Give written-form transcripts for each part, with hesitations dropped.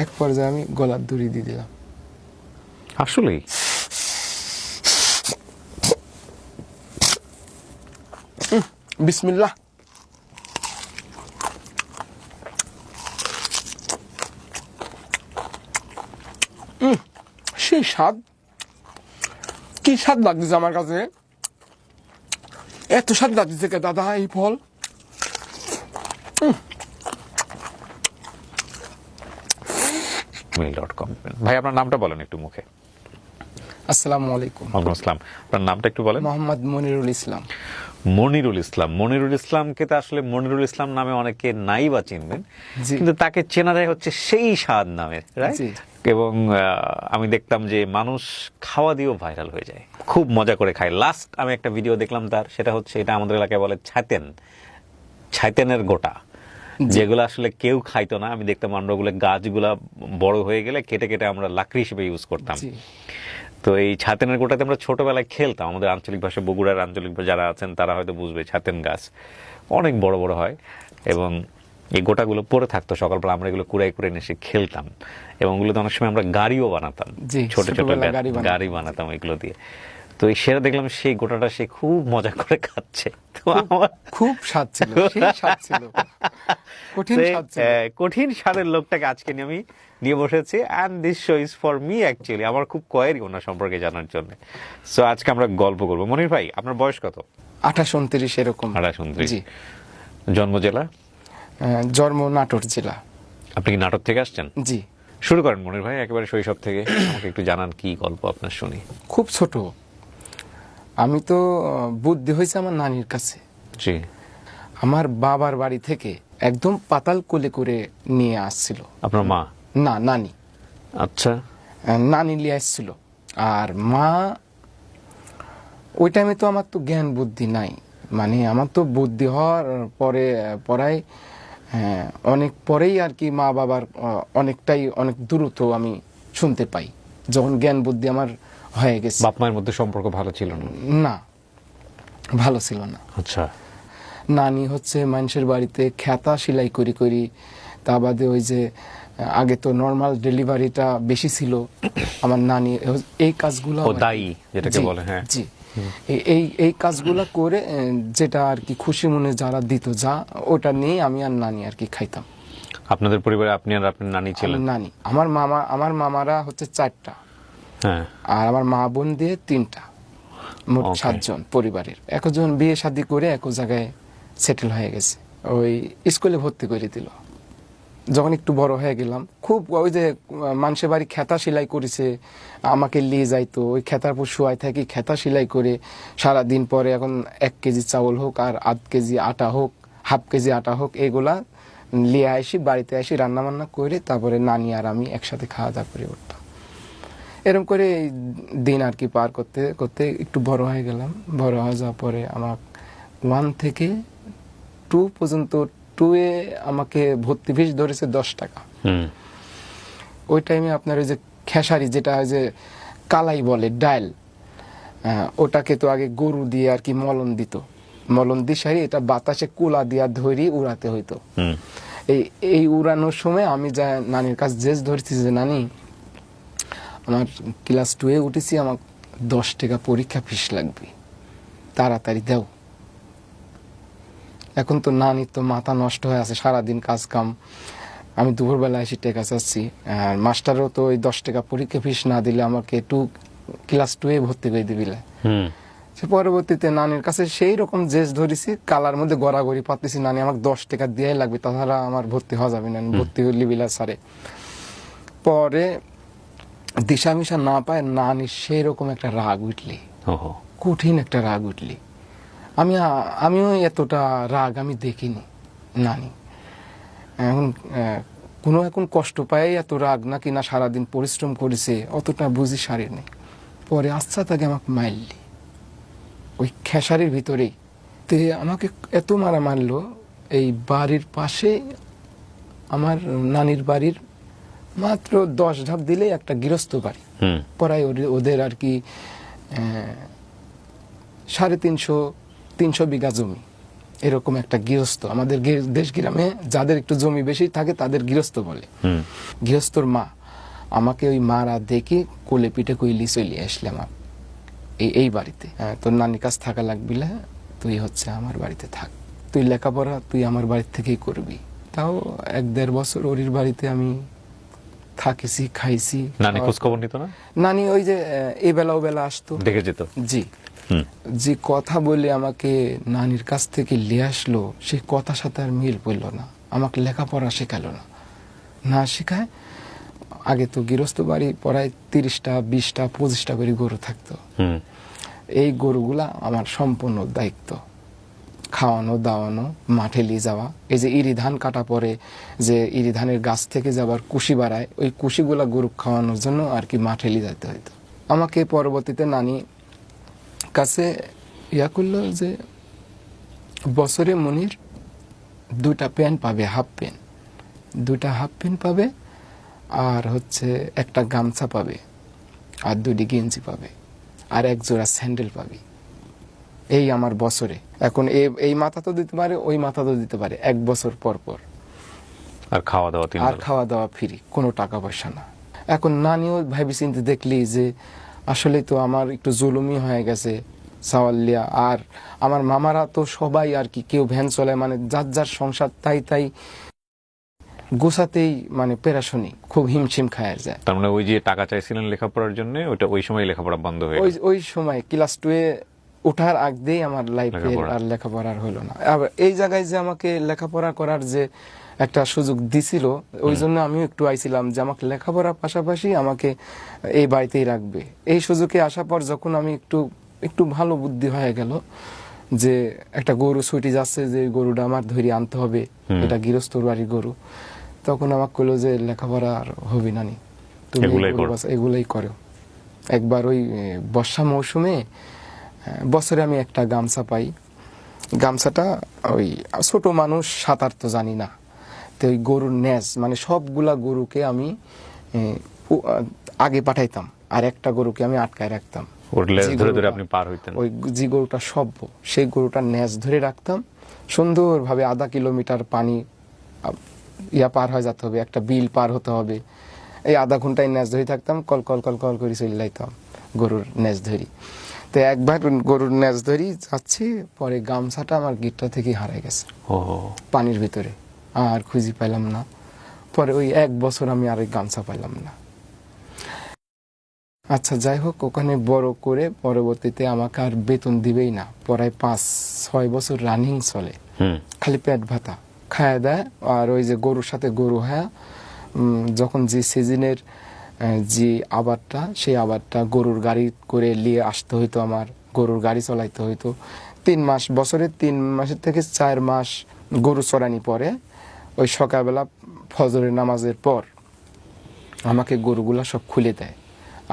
এক পর্যায়ে আমি গলার দড়ি দিয়ে দিলাম। আসলেই বিসমিল্লাহ। সেই স্বাদ, কি স্বাদ লাগতেছে আমার কাছে, এত স্বাদ লাগতেছে কে দাদা এই ফল। mail.com। ভাই আপনার নামটা বলেন একটু মুখে। আসসালামু আলাইকুম। ওয়ালাইকুম আসসালাম। আপনার নামটা একটু বলেন। মোহাম্মদ মনিরুল ইসলাম। মনিরুল ইসলাম। মনিরুল ইসলামকে তো আসলে মনিরুল ইসলাম নামে অনেকে নাই বা চিনবেন, কিন্তু তাকে চেনা যায় হচ্ছে সেই স্বাদ নামে, রাইট? এবং আমি দেখতাম যে মানুষ খাওয়া দিয়েও ভাইরাল হয়ে যায়, খুব মজা করে খায়। লাস্ট আমি একটা ভিডিও দেখলাম তার, সেটা হচ্ছে, এটা আমাদের এলাকায় বলে ছাইতেনের গোটা, যেগুলো আসলে কেউ খাইতো না। আমি দেখতাম আমরা ওগুলো গাছগুলা বড় হয়ে গেলে কেটে কেটে আমরা লাকড়ি হিসেবে ইউজ করতাম। তো এই ছাতেনের গোটাতে আমরা ছোটবেলায় খেলতাম। আমাদের আঞ্চলিক ভাষা, বগুড়ার আঞ্চলিক যারা আছেন তারা হয়তো বুঝবে, ছাতেন গাছ অনেক বড় বড় হয় এবং এই গোটাগুলো পড়ে থাকতো। সকালবেলা আমরা এগুলো কুড়াই করে এসে খেলতাম এবং ওগুলোতে অনেক সময় আমরা গাড়িও বানাতাম, ছোট ছোট গাড়ি বানাতাম এগুলো দিয়ে। তো সেটা দেখলাম সেই গোটাটা সে খুব মজা করে খাচ্ছে। তো আমার খুব স্বাদ ছিল, সেই স্বাদ ছিল, কঠিন স্বাদ ছিল। কঠিন স্বাদের লোকটাকে আজকে আমি নিয়ে বসেছি, and this show is for me actually. আমার খুব কোয়েরি ওনার সম্পর্কে জানার জন্য। সো আজকে আমরা গল্প করবো। মনির ভাই, আপনার বয়স কত? 28-29 এরকম। 28-29। জন্ম জেলা? জন্ম নাটোর জেলা। আপনি কি নাটোর থেকে আসছেন? জি। শুরু করেন মনির ভাই, একেবারে শৈশব থেকে আমাকে একটু জানান, কি গল্প আপনার শুনি। খুব ছোট, আমি তো বুদ্ধি হয়েছে আমার নানির কাছে। জি। আমার বাবার বাড়ি থেকে একদম পাতাল কোলে করে নিয়ে আসছিল। আপনার মা? না, নানি। আচ্ছা। নানি নিয়ে আসছিল। আর মা, ওই টাইমে তো আমার তো জ্ঞান বুদ্ধি নাই, মানে আমার তো বুদ্ধি হওয়ার পরে পড়ায় অনেক পরেই আর কি মা বাবার অনেক দ্রুত আমি শুনতে পাই, যখন জ্ঞান বুদ্ধি আমার হয়ে গেছে। বাপ মায়ের মধ্যে সম্পর্ক ভালো ছিল না? না, ভালো ছিল না। আচ্ছা। নানি হচ্ছে মানুষের বাড়িতে খেতা সেলাই করি, তা বাদে ওই যে আগে তো নর্মাল ডেলিভারিটা বেশি ছিল, আমার নানি এই কাজগুলো, দায়ী যেটাকে বলে, হ্যাঁ জি, এই কাজগুলো করে যেটা আর কি খুশি মনে যারা দিত, যা ওটা নিয়ে আমি আর নানি আর কি খাইতাম। আপনাদের পরিবারে আপনি আর আপনার নানি ছিলেন? নানি, আমার মামারা হচ্ছে 4টা, হ্যাঁ, আর আমার মা বোন দিয়ে 3টা, মোট 7 জন পরিবারের। একজন বিয়ে শাদী করে এক জায়গায় সেটেল হয়ে গেছে, ওই স্কুলে ভর্তি করে দিল। যখন একটু বড় হয়ে গেলাম, খুব ওই যে মানুষের বাড়ি খেতা সেলাই করেছে, আমাকে নিয়ে যাইতো, ওই খেতার পর শুয়াই থাকি, খেতা সেলাই করে সারাদিন। পরে এখন 1 কেজি চাউল হোক আর আধ কেজি আটা হোক, হাফ কেজি আটা হোক, এগুলা নিয়ে আসি, বাড়িতে আসি, রান্না বান্না করে তারপরে নানি আর আমি একসাথে খাওয়া দাওয়া করে উঠতাম। এরকম করে দিন আর কি পার করতে করতে একটু বড় হয়ে গেলাম। বড় হয়ে যাওয়ার পরে আমার 1 থেকে 2 পর্যন্ত, 2-এ আমাকে ভর্তি ফিস ধরেছে 10 টাকা। ওই টাইমে আপনার ওই যে খেসারি, যেটা ওই যে কালাই বলে, ডাল, ওটাকে তো আগে গরু দিয়ে আর কি মলন দিত, মলন দিয়ে সারি এটা বাতাসে কুলা দিয়া ধরি উড়াতে হইতো। এই উড়ানোর সময় আমি যা নানির কাছে জেস ধরেছি যে নানি, আমার ক্লাস 2-এ উঠেছি, আমার 10 টাকা পরীক্ষা ফিস লাগবে, তাড়াতাড়ি দাও। এখন তো নানির তো মাথা নষ্ট হয়ে আছে, সারাদিন কাজ কাম, আমি দুপুরবেলা এসে টাকা চাচ্ছি, আর মাস্টারও তো ওই 10 টাকা পরীক্ষা ফিস না দিলে আমাকে ক্লাস 2-এ ভর্তি করে দিবিলে। সে পরবর্তীতে নানির কাছে সেই রকম জেস ধরেছি, কালার মধ্যে গড়াগড়ি পাচ্ছি, নানি আমাকে 10 টাকা দিয়ে লাগবে, তাছাড়া আমার ভর্তি হওয়া যাবে না, ভর্তি হইলি বিলা সারে। পরে দিশা মিশা না পায়, নানির সেই রকম একটা রাগ উঠলি, কঠিন একটা রাগ উঠলি। আমিও এতটা রাগ আমি দেখিনি নানি। এখন কষ্ট পায় এত রাগ নাকি না সারাদিন পরিশ্রম করেছে, অতটা বুঝি সারি নেই। পরে আচ্ছা তাকে আমাকে মারলি ওই খেসারির ভিতরেই, তে আমাকে এত মারা মারলো। এই বাড়ির পাশে আমার নানির বাড়ির মাত্র 10 ধাপ দিলেই একটা গৃহস্থ বাড়ি, পড়ায় ওদের আর কি 350 বিঘা জমি, এরকম একটা গৃহস্থ, আমাদের দেশ গ্রামে যাদের একটু জমি বেশি থাকে তাদের গৃহস্থ বলে। গৃহস্থর মা আমাকে ওই মারা দেখে কোলে পিঠে কইলি চলে আসলাম এই বাড়িতে। তোর নানির কাছ থাকা লাগবি না, তুই হচ্ছে আমার বাড়িতে থাক, তুই লেখাপড়া তুই আমার বাড়ি থেকেই করবি। তাও 1-1.5 বছর ওরির বাড়িতে আমি থাকিছি, খাইছি। নানি খোঁজ খবর নিত না? নানি ওই যে এই বেলা ও বেলা আসতো, দেখে যেত। জি, যে কথা বলে আমাকে নানির কাছ থেকে নিয়ে আসলো, সেই কথার সাথে আর মিল পড়ল না। আমাকে লেখাপড়া শেখালো না, না শেখায়। আগে তো গৃহস্থ বাড়ি প্রায় 30টা 20টা 25টা করে গরু থাকতো। এই গরুগুলা আমার সম্পূর্ণ দায়িত্ব, খাওয়ানো দাওয়ানো, মাঠে নিয়ে যাওয়া। এই যে ইরি ধান কাটা পরে যে ইরি ধানের গাছ থেকে যাবার কুশি বাড়ায়, ওই কুশিগুলা গরু খাওয়ানোর জন্য আর কি মাঠে নিয়ে যেতে হইতো। আমাকে পরবর্তীতে নানি কাছে ইয়া করলো যে বছরে মনির 2টা প্যান্ট পাবে, হাফ প্যান্ট, 2টা হাফ প্যান্ট পাবে, আর হচ্ছে একটা গামছা পাবে, আর 2টি গেঞ্জি পাবে, আর 1 জোড়া স্যান্ডেল পাবি। এই আমার বছরে। এখন এই মাথা তো দিতে পারে, ওই মাথা তো দিতে পারে 1 বছর পর পর। আর খাওয়া দাওয়া ফ্রি, কোনো টাকা পয়সা না। এখন নানিও ভাবি চিন্তে দেখলি যে আসলে তো আমার একটু জুলুমি হয়ে গেছে সাওয়ালিয়া। আর আমার মামারা তো সবাই আর কি, কেউ ভ্যান চলায়, মানে যার যার সংসার তাই গোছাতেই মানে পেরাশনি, খুব হিমশিম খায় যায়। তার মানে ওই যে টাকা চাইছিলেন লেখাপড়ার জন্য, ওইটা ওই সময় লেখাপড়া বন্ধ হয়ে গেল। ওই সময় ক্লাস 2-এ ওঠার আগ দিয়েই আমার লাইফে আর লেখাপড়ার হলো না। আবার এই জায়গায় যে আমাকে লেখাপড়া করার যে একটা সুযোগ দিছিল, ওই জন্য আমিও একটু আইছিলাম যে আমাকে লেখাপড়ার পাশাপাশি আমাকে এই বাড়িতেই রাখবে। এই সুযোগে আসার পর যখন আমি একটু ভালো বুদ্ধি হয়ে গেল যে একটা গরু ছুটি যাচ্ছে, যে গরুটা আমার ধরে আনতে হবে, এটা গৃহস্থর বাড়ির গরু, তখন আমাকে কইলো যে লেখাপড়া আর হবে না, তুমি এগুলাই করো। একবার ওই বর্ষা মৌসুমে বছরে আমি একটা গামছা পাই। গামছাটা ওই ছোট মানুষ, সাঁতার তো জানি না, তো ওই গরুর ন্যাজ, মানে সবগুলা গরুকে আমি আগে পাঠাইতাম, আর একটা গরুকে আমি আটকায় রাখতাম। আপনি পার হইতেন। ওই যে গরুটা সভ্য, সেই গরুটার ন্যাজ ধরে রাখতাম। সুন্দরভাবে 1/2 কিলোমিটার পানি পার হয়ে যেতে হবে, একটা বিল পার হতে হবে, এই আধা ঘন্টায় ন্যাজ ধরে থাকতাম, কল কল কল কল করে চলে যাইতাম গরুর ন্যাজ ধরি। তো একবার গরুর ন্যাজ ধরি যাচ্ছি, পরে গামছাটা আমার গিটটা থেকে হারাই গেছে পানির ভিতরে, আর খুঁজি পাইলাম না। পরে ওই 1 বছর আমি আর গামছা পাইলাম না। আচ্ছা, যাই হোক, ওখানে বড় করে পরবর্তীতে আমাকে আর বেতন দিবেই না, প্রায় 5-6 বছর রানিং চলে, খালি পেট ভাতা খায় দেয়। আর ওই যে গরুর সাথে গরু হ্যাঁ, যখন যে সিজনের যে আবারটা, সেই আবারটা গরুর গাড়ি করে নিয়ে আসতে হইতো, আমার গরুর গাড়ি চালাইতে হইতো। 3 মাস, বছরে 3 মাসের থেকে 4 মাস গরু চড়ানি পরে, ওই সকালবেলা ফজরের নামাজের পর আমাকে গরুগুলা সব খুলে দেয়,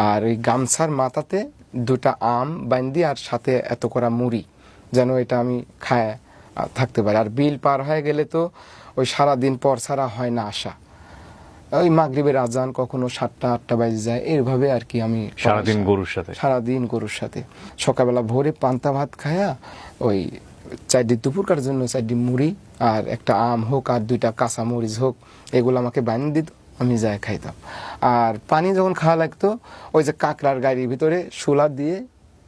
আর ওই গামছার মাথাতে 2টা আম বান্ধি, আর সাথে এত করা মুড়ি, যেন এটা আমি খায় থাকতে পারি। আর বিল পার হয়ে গেলে তো ওই সারাদিন পর ছাড়া হয় না আসা, ওই মাগরিবের আজান কখনো 7টা-8টা বাজে যায়, এইভাবে আর কি আমি সারাদিন গরুর সাথে। সকালবেলা ভোরে পান্তা ভাত খায়া ওই 4 দুপুরকার জন্য 4 মুড়ি আর একটা আম হোক আর 2টা কাঁচা মরিচ হোক, এগুলো আমাকে বানিয়ে দিত, আমি যাই খাইতাম। আর পানি যখন খাওয়া লাগতো, ওই যে কাঁকড়ার গাড়ির ভিতরে শোলা দিয়ে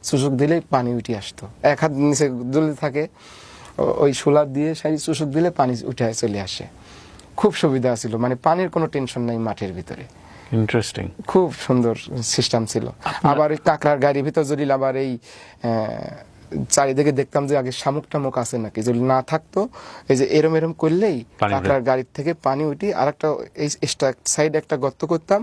চুষুক দিলে পানি উঠে আসতো, 1 হাত নিচে দুলে থাকে, ওই শোলা দিয়ে সারি চুষুক দিলে পানি উঠে চলে আসে। খুব সুবিধা ছিল, মানে পানির কোনো টেনশন নাই মাঠের ভিতরে। ইন্টারেস্টিং, খুব সুন্দর সিস্টেম ছিল। আবার ওই কাঁকড়ার গাড়ির ভিতর যদি আবার এই চারিদিকে দেখতাম যে আগে শামুক টামুক আছে নাকি, যদি না থাকতো এই যে এরম করলেই কাঁকড়ার গাড়ির থেকে পানি উঠি, আর একটা এই সাইডে একটা গর্ত করতাম,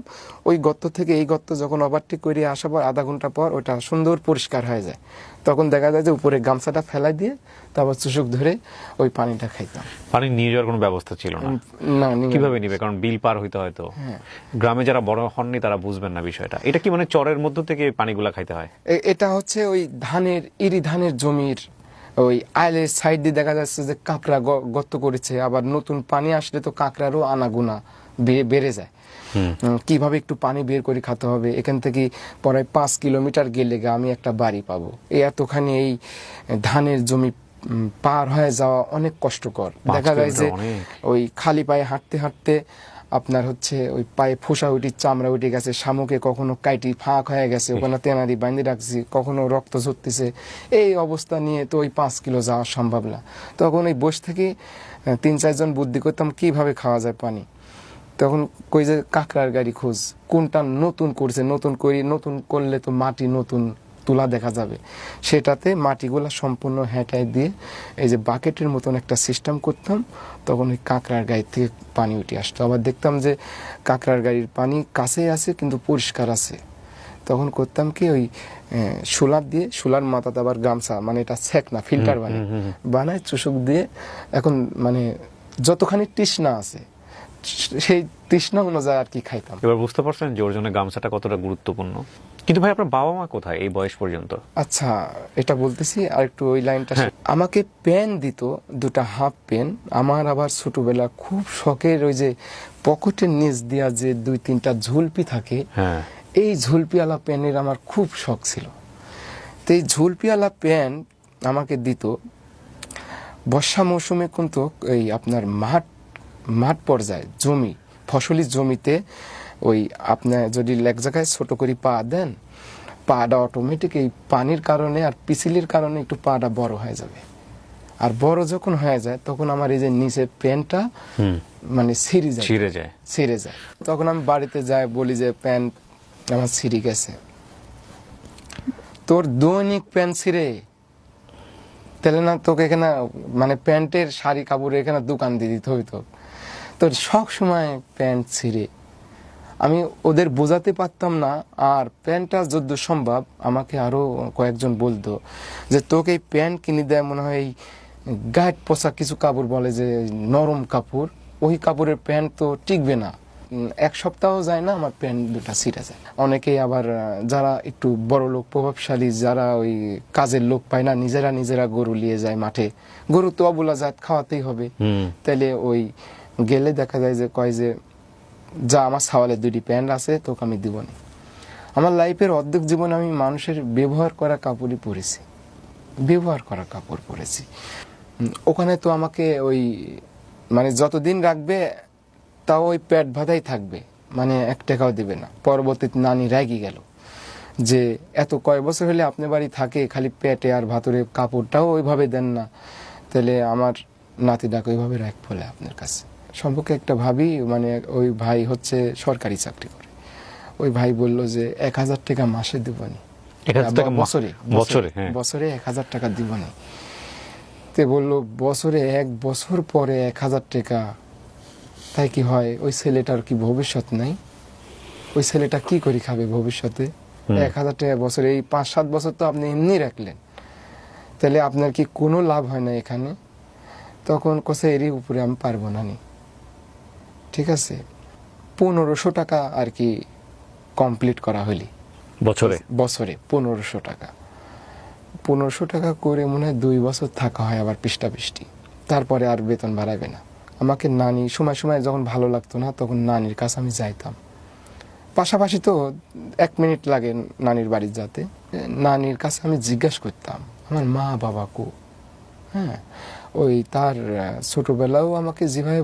ওই গর্ত থেকে এই গর্ত যখন ওভারটেক করে আসার পর আধা ঘন্টা পর ওটা সুন্দর পরিষ্কার হয়ে যায়, তখন দেখা যায় যে উপরে গামছাটা ফেলাই দিয়ে তারপর চুষুক ধরে ওই পানিটা খাইতাম। পানি নিয়ে যাওয়ার কোনো ব্যবস্থা ছিল না, কিভাবে নিবে? কারণ বিল পার হইতে হয়তো। গ্রামে যারা বড় হননি তারা বুঝবেন না বিষয়টা। এটা কি মানে চরের মধ্য থেকে পানিগুলা খাইতে হয়? এটা হচ্ছে ওই ইরি ধানের জমির ওই আইলের সাইড দিয়ে দেখা যাচ্ছে যে কাঁকড়া গর্ত করেছে, আবার নতুন পানি আসলে তো কাঁকড়ারও আনাগুনা বেড়ে যায়। কিভাবে একটু পানি বের করে খেতে হবে, এখান থেকে প্রায় 5 কিলোমিটার গেলে আমি একটা বাড়ি পাবো, এই এতখানি এই ধানের জমি পার হয়ে যাওয়া অনেক কষ্টকর। 5 দেখা যায় যে কিলোমিটার অনেক। ওই খালি পায়ে হাঁটতে হাঁটতে আপনার হচ্ছে ওই পায়ে ফোসা উঠি, চামড়া উঠে গেছে, শামুকে কখনো কাইটি ফাঁক হয়ে গেছে, ওখানে তেনারি বাঁধে রাখছি, কখনো রক্ত ঝরতেছে। এই অবস্থা নিয়ে তো ওই 5 কিলো যাওয়া সম্ভব না। তখন ওই বসে থেকে 3-4 জন বুদ্ধি করতাম কিভাবে খাওয়া যায় পানি। তখন কই যে কাঁকড়ার গাড়ি খোঁজ, কোনটা নতুন করছে, নতুন করলে তো মাটি নতুন তুলা দেখা যাবে, সেটাতে মাটিগুলা সম্পূর্ণ হেঁটাই দিয়ে এই যে বাকেটের মতন একটা সিস্টেম করতাম। তখন ওই কাঁকড়ার গাড়ি থেকে পানি উঠে আসতো। আবার দেখতাম যে কাঁকড়ার গাড়ির পানি কাছেই আছে কিন্তু পরিষ্কার আছে। তখন করতাম কি ওই সোলার দিয়ে, সোলার মাথাতে আবার গামছা, মানে এটা সেক না, ফিল্টার বানায় চুষক দিয়ে, এখন মানে যতখানি তৃষ্ণা আছে সেই তৃষ্ণা অনুযায়ী আর কি খাইতাম। এবার বুঝতে পারছেন যে ওর জন্য গামছাটা কতটা গুরুত্বপূর্ণ। কিন্তু ভাই আপনার বাবা মা কোথায় এই বয়স পর্যন্ত? আচ্ছা, এটা বলতেছি আর একটু ওই লাইনটা। আমাকে পেন দিত, 2টা হাফ পেন। আমার আবার ছোটবেলা খুব শখের ওই যে পকেটের নিচ দিয়া যে 2-3টা ঝুলপি থাকে, এই ঝুলপিওয়ালা পেনের আমার খুব শখ ছিল। তো এই ঝুলপিওয়ালা পেন আমাকে দিত। বর্ষা মৌসুমে কিন্তু এই আপনার মাঠ পর্যায়ে জমি, ফসলি জমিতে ওই আপনার যদি এক জায়গায় ছোট করে পা দেন, পাটা অটোমেটিক এই পানির কারণে আর পিছিলির কারণে একটু পাটা বড় হয়ে যাবে। আর বড় যখন হয়ে যায় তখন আমার এই যে নিচে প্যান্টটা মানে ছিঁড়ে যায়। তখন আমি বাড়িতে যাই, বলি যে প্যান্ট আমার ছিঁড়ে গেছে। তোর দৈনিক প্যান্ট ছিঁড়ে, তাহলে না তোকে এখানে মানে প্যান্টের শাড়ি কাপড় এখানে দোকান দিয়ে দিতে হইতো। তোর সব সময় প্যান্ট ছিঁড়ে। আমি ওদের বোঝাতে পারতাম না। আর প্যান্টটা যত সম্ভব আমাকে আরো কয়েকজন বলতো যে তোকে এই প্যান্ট কিনে দেয় মনে হয় এই গায়ের পোশাক, কিছু কাপড় বলে যে নরম কাপড়, ওই কাপড়ের প্যান্ট তো টিকবে না। 1 সপ্তাহ যায় না আমার প্যান্ট 2টা ছিঁড়ে যায়। অনেকেই আবার যারা একটু বড় লোক, প্রভাবশালী, যারা ওই কাজের লোক পায় না, নিজেরা গরু নিয়ে যায় মাঠে। গরু তো অবলা জাত, খাওয়াতেই হবে। তাহলে ওই গেলে দেখা যায় যে কয় যে যা আমার ছাওয়ালের 2টি প্যান্ট আছে, তোকে আমি দিব না। আমার লাইফের অর্ধেক জীবন আমি মানুষের ব্যবহার করা কাপড়ই পরেছি, ওখানে তো আমাকে ওই মানে যতদিন রাখবে তাও ওই পেট ভাতাই থাকবে, মানে 1 টাকাও দিবে না। পরবর্তীতে নানি রাগি গেল যে এত কয় বছর হলে আপনি বাড়ি থাকে, খালি পেটে আর ভাতরে কাপড়টাও ওইভাবে দেন না, তাহলে আমার নাতিটাকে ওইভাবে রাখ বলে আপনার কাছে। সম্পর্কে একটা ভাবি, মানে ওই ভাই হচ্ছে সরকারি চাকরি করে। ওই ভাই বলল যে 1000 টাকা মাসে দিবনি, বছরে 1000 টাকা দিবনি। তে বললো বছরে 1 বছর পরে 1000 টাকা, তাই কি হয়? ওই ছেলেটার কি ভবিষ্যৎ নাই? ওই ছেলেটা কি করে খাবে ভবিষ্যতে? 1000 টাকা বছরে, এই 5-7 বছর তো আপনি এমনি রাখলেন, তাহলে আপনার কি কোনো লাভ হয় না এখানে? তখন কোসে এরই উপরে আমি পারবো না নি। ঠিক আছে, 1500 টাকা আর কি কমপ্লিট করা হলি বছরে 1500 টাকা। 1500 টাকা করে মনে হয় 2 বছর থাকা হয় আবার পৃষ্ঠা। তারপরে আর বেতন বাড়াবে না। আমাকে নানি সময় যখন ভালো লাগতো না তখন নানির কাছে আমি যাইতাম। পাশাপাশি তো 1 মিনিট লাগে নানির বাড়ি যেতে। নানির কাছে আমি জিজ্ঞাসা করতাম আমার মা বাবা কো। হ্যাঁ, ওই তার ছোটবেলাও আমাকে যেভাবে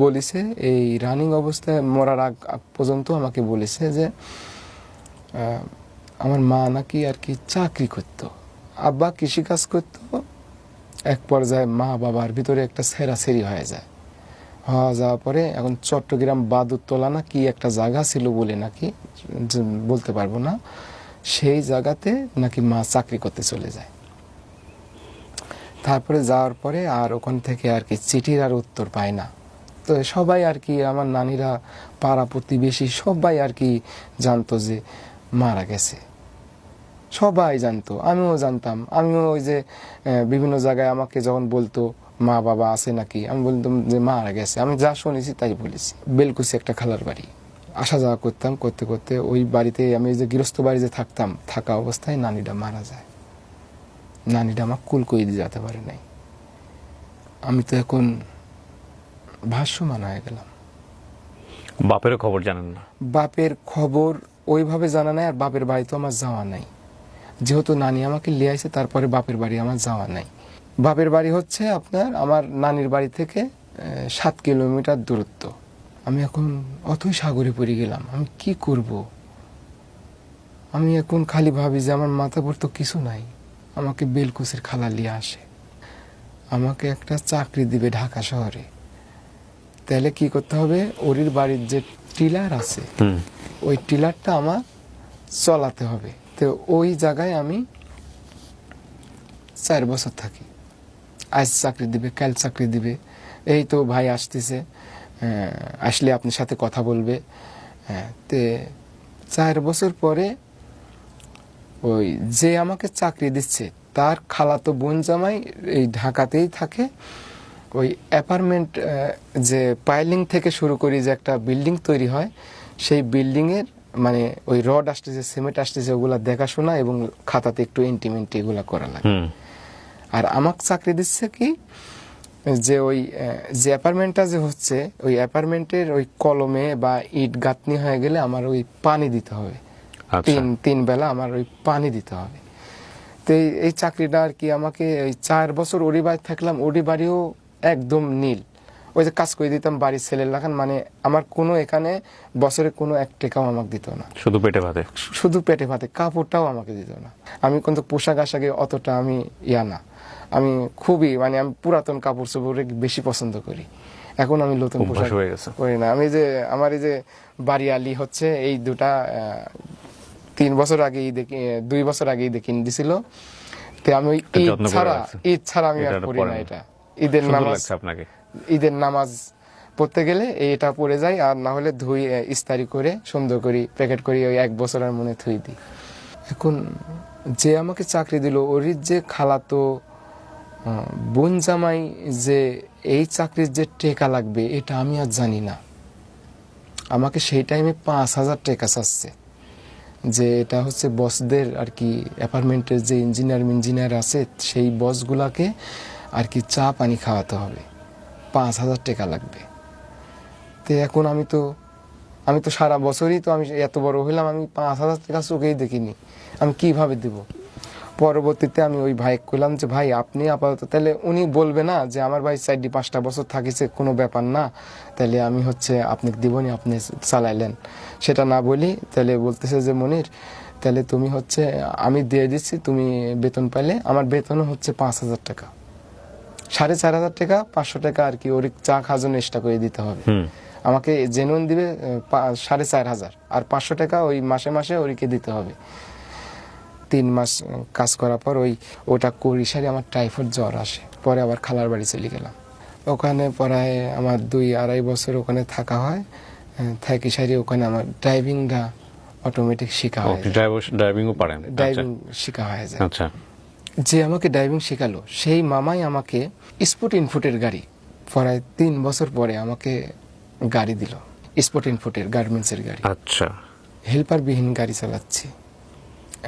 বলেছে, এই রানিং অবস্থায় মরার আগ পর্যন্ত আমাকে বলেছে যে আমার মা নাকি আর কি চাকরি করতো, আব্বা কৃষিকাজ করতো। এক পর্যায়ে মা বাবার ভিতরে একটা ছেঁড়াছেড়ি হয়ে যায়। যাওয়ার পরে এখন চট্টগ্রাম বাদুরতলা না কি একটা জায়গা ছিল বলে নাকি, বলতে পারবো না, সেই জায়গাতে নাকি মা চাকরি করতে চলে যায়। তারপরে যাওয়ার পরে আর ওখান থেকে আর কি চিঠির আর উত্তর পায় না। তো সবাই আর কি, আমার নানিরা, পাড়া প্রতিবেশী সবাই আর কি জানতো যে মারা গেছে, সবাই জানতো, আমিও জানতাম। আমিও ওই যে বিভিন্ন জায়গায় আমাকে যখন বলতো মা বাবা আছে নাকি, আমি বলতাম যে মারা গেছে। আমি যা শুনেছি তাই বলেছি। বেলকুচি একটা খালার বাড়ি, আসা যাওয়া করতাম। করতে করতে ওই বাড়িতে আমি যে গৃহস্থ বাড়ি যে থাকতাম, থাকা অবস্থায় নানিটা মারা যায়। নানিটা আমার কুল করে দিয়ে যেতে পারে নাই। আমি তো এখন ভাষ্যমান হয়ে গেলাম। বাপেরও খবর জানেন না? বাপের খবর ওইভাবে জানা নাই। আর বাপের বাড়ি তো আমার যাওয়া নাই, যেহেতু নানি আমাকে লিয়ে আসে, তারপরে বাপের বাড়ি আমার যাওয়া নাই। বাপের বাড়ি হচ্ছে আপনার আমার নানির বাড়ি থেকে 7 কিলোমিটার দূরত্ব। আমি এখন অথই সাগরে পড়ে গেলাম, আমি কি করব? আমি এখন খালি ভাবি যে আমার মাথা পর তো কিছু নাই। আমাকে বেলকুচের খালা নিয়ে আসে, আমাকে একটা চাকরি দিবে ঢাকা শহরে। তাহলে কি করতে হবে, ওরির বাড়ির যে টিলার আছে ওই টিলারটা আমার চলাতে হবে। তো ওই জায়গায় আমি 4 বছর থাকি। আজ চাকরি দিবে, কাল চাকরি দিবে, এই তো ভাই আসতেছে, আসলে আপনার সাথে কথা বলবে। তে 4 বছর পরে ওই যে আমাকে চাকরি দিচ্ছে তার খালাতো বোন জামাই এই ঢাকাতেই থাকে। ওই অ্যাপার্টমেন্ট যে পাইলিং থেকে শুরু করি যে একটা বিল্ডিং তৈরি হয়, সেই বিল্ডিংয়ের মানে ওই রড আসতেছে, সিমেন্ট আসতেছে, ওগুলা দেখাশোনা এবং খাতাতে একটু এন্টিমেন্ট এগুলা করা লাগে। আর আমাকে চাকরি দিচ্ছে কি, যে ওই যে অ্যাপার্টমেন্টটা যে হচ্ছে ওই অ্যাপার্টমেন্টের ওই কলমে বা ইট গাঁথনি হয়ে গেলে আমার ওই পানি দিতে হবে। তিন বেলা আমার ওই পানি দিতে হবে। তো এই চাকরিটা আর কি আমাকে ওই 4 বছর ওরি বাড়ি থাকলাম। ওরি বাড়িও একদম নীল, ওই যে কাজ করে দিতাম বাড়ির ছেলের লাগান, মানে আমার কোনো এখানে বছরে কোনো 1 টাকাও আমাকে দিত না। শুধু পেটে ভাতে, শুধু পেটে ভাতে, কাপড়টাও আমাকে দিত না। আমি কিন্তু পোশাক আশাকে অতটা আমি না, আমি খুবই মানে আমি পুরাতন কাপড় চোপড় বেশি পছন্দ করি। এখন আমি নতুন পোশাক করি না। আমি যে আমার এই যে বাড়িয়ালি হচ্ছে এই দুটা 3 বছর আগেই দেখি, 2 বছর আগেই দেখে দিছিল। তো আমি ওই ঈদ ছাড়া আমি আর পড়ি না। এটা ঈদের নামাজ পড়তে গেলে এটা পরে যাই, আর না হলে ধুই ইস্তারি করে সুন্দর করে প্যাকেট করি ওই 1 বছরের মনে থুই দিই। এখন যে আমাকে চাকরি দিল ওর যে খালাতো বোন জামাই যে এই চাকরির যে টেকা লাগবে এটা আমি আর জানি না। আমাকে সেই টাইমে 5,000 টাকা চাচ্ছে, যে এটা হচ্ছে বসদের আর কি অ্যাপার্টমেন্টের যে ইঞ্জিনিয়ার আছে সেই বসগুলাকে আর কি চা পানি খাওয়াতে হবে, 5,000 টাকা লাগবে। তো এখন আমি তো সারা বছরই তো আমি এত বড় হইলাম, আমি 5,000 টাকা চোখেই দেখিনি, আমি কিভাবে দেব? পরবর্তীতে আমি ওই ভাই কইলাম যে ভাই আপনি আপাতত, তাহলে উনি বলবে না যে আমার ভাই 4-5টা বছর থাকিছে, কোনো ব্যাপার না, তাহলে আমি হচ্ছে আপনাকে দিবনি, আপনি চালাইলেন। সেটা না বলি, তাহলে বলতেছে যে মনির তাহলে তুমি হচ্ছে আমি দিয়ে দিচ্ছি, তুমি বেতন পাইলে, আমার বেতনও হচ্ছে 5,000 টাকা, 4,500 টাকা, 500 টাকা আর কি ওর চা খাওয়ার জন্য এক্সট্রা করে দিতে হবে। আমাকে জেনুইন দিবে 4,500, আর 500 টাকা ওই মাসে মাসে ওরিকে দিতে হবে। 3 মাস কাজ করার পর ওটা করি সারি আমার টাইফয়েড জ্বর আসে। পরে আবার খালার বাড়ি চলে গেলাম। ওখানে প্রায় আমার 2-2.5 বছর ওখানে থাকা হয়। থাকি সারি ওখানে আমার ড্রাইভিংটা অটোমেটিক শেখা হয়, ড্রাইভিং শেখা হয়ে যায়। যে আমাকে ড্রাইভিং শেখালো সেই মামাই আমাকে স্পট ইনফুটের গাড়ি প্রায় 3 বছর পরে আমাকে গাড়ি দিল, স্পট ইনফুটের গার্মেন্টসের গাড়ি। হেল্পারবিহীন গাড়ি চালাচ্ছি,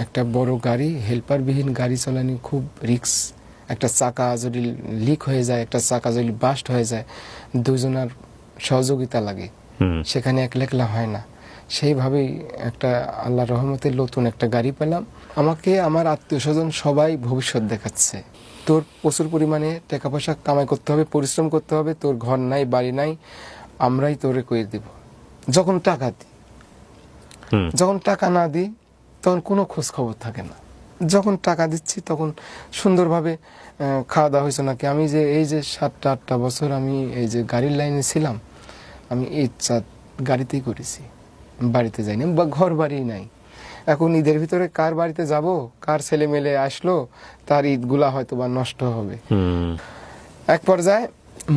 একটা বড় গাড়ি, হেল্পারবিহীন গাড়ি চালানো খুব রিস্ক। একটা চাকা যদি লিক হয়ে যায়, একটা চাকা যদি বাস্ট হয়ে যায়, দুজনের সহযোগিতা লাগে, সেখানে একলা হয় না। সেইভাবেই একটা আল্লাহর রহমতে নতুন একটা গাড়ি পেলাম। আমাকে আমার আত্মীয় স্বজন সবাই ভবিষ্যৎ দেখাচ্ছে, তোর প্রচুর পরিমাণে টাকা পয়সা কামাই করতে হবে, পরিশ্রম করতে হবে, তোর ঘর নাই বাড়ি নাই, আমরাই তোরে করে দিব। যখন টাকা দিই, যখন টাকা না দিই তখন কোনো খোঁজ খবর থাকে না। যখন টাকা দিচ্ছি তখন সুন্দরভাবে খাওয়া দাওয়া হয়েছে নাকি। আমি যে এই যে 7-8টা বছর আমি এই যে গাড়ির লাইনে ছিলাম, আমি ইচ্ছা গাড়িতেই করেছি, বাড়িতে যাইনি বা ঘর বাড়ি নাই। এখন ঈদের ভিতরে কার বাড়িতে যাব, কার ছেলে মেলে আসলো, তার ঈদগুলা হয়তো বা নষ্ট হবে। এক পর্যায়ে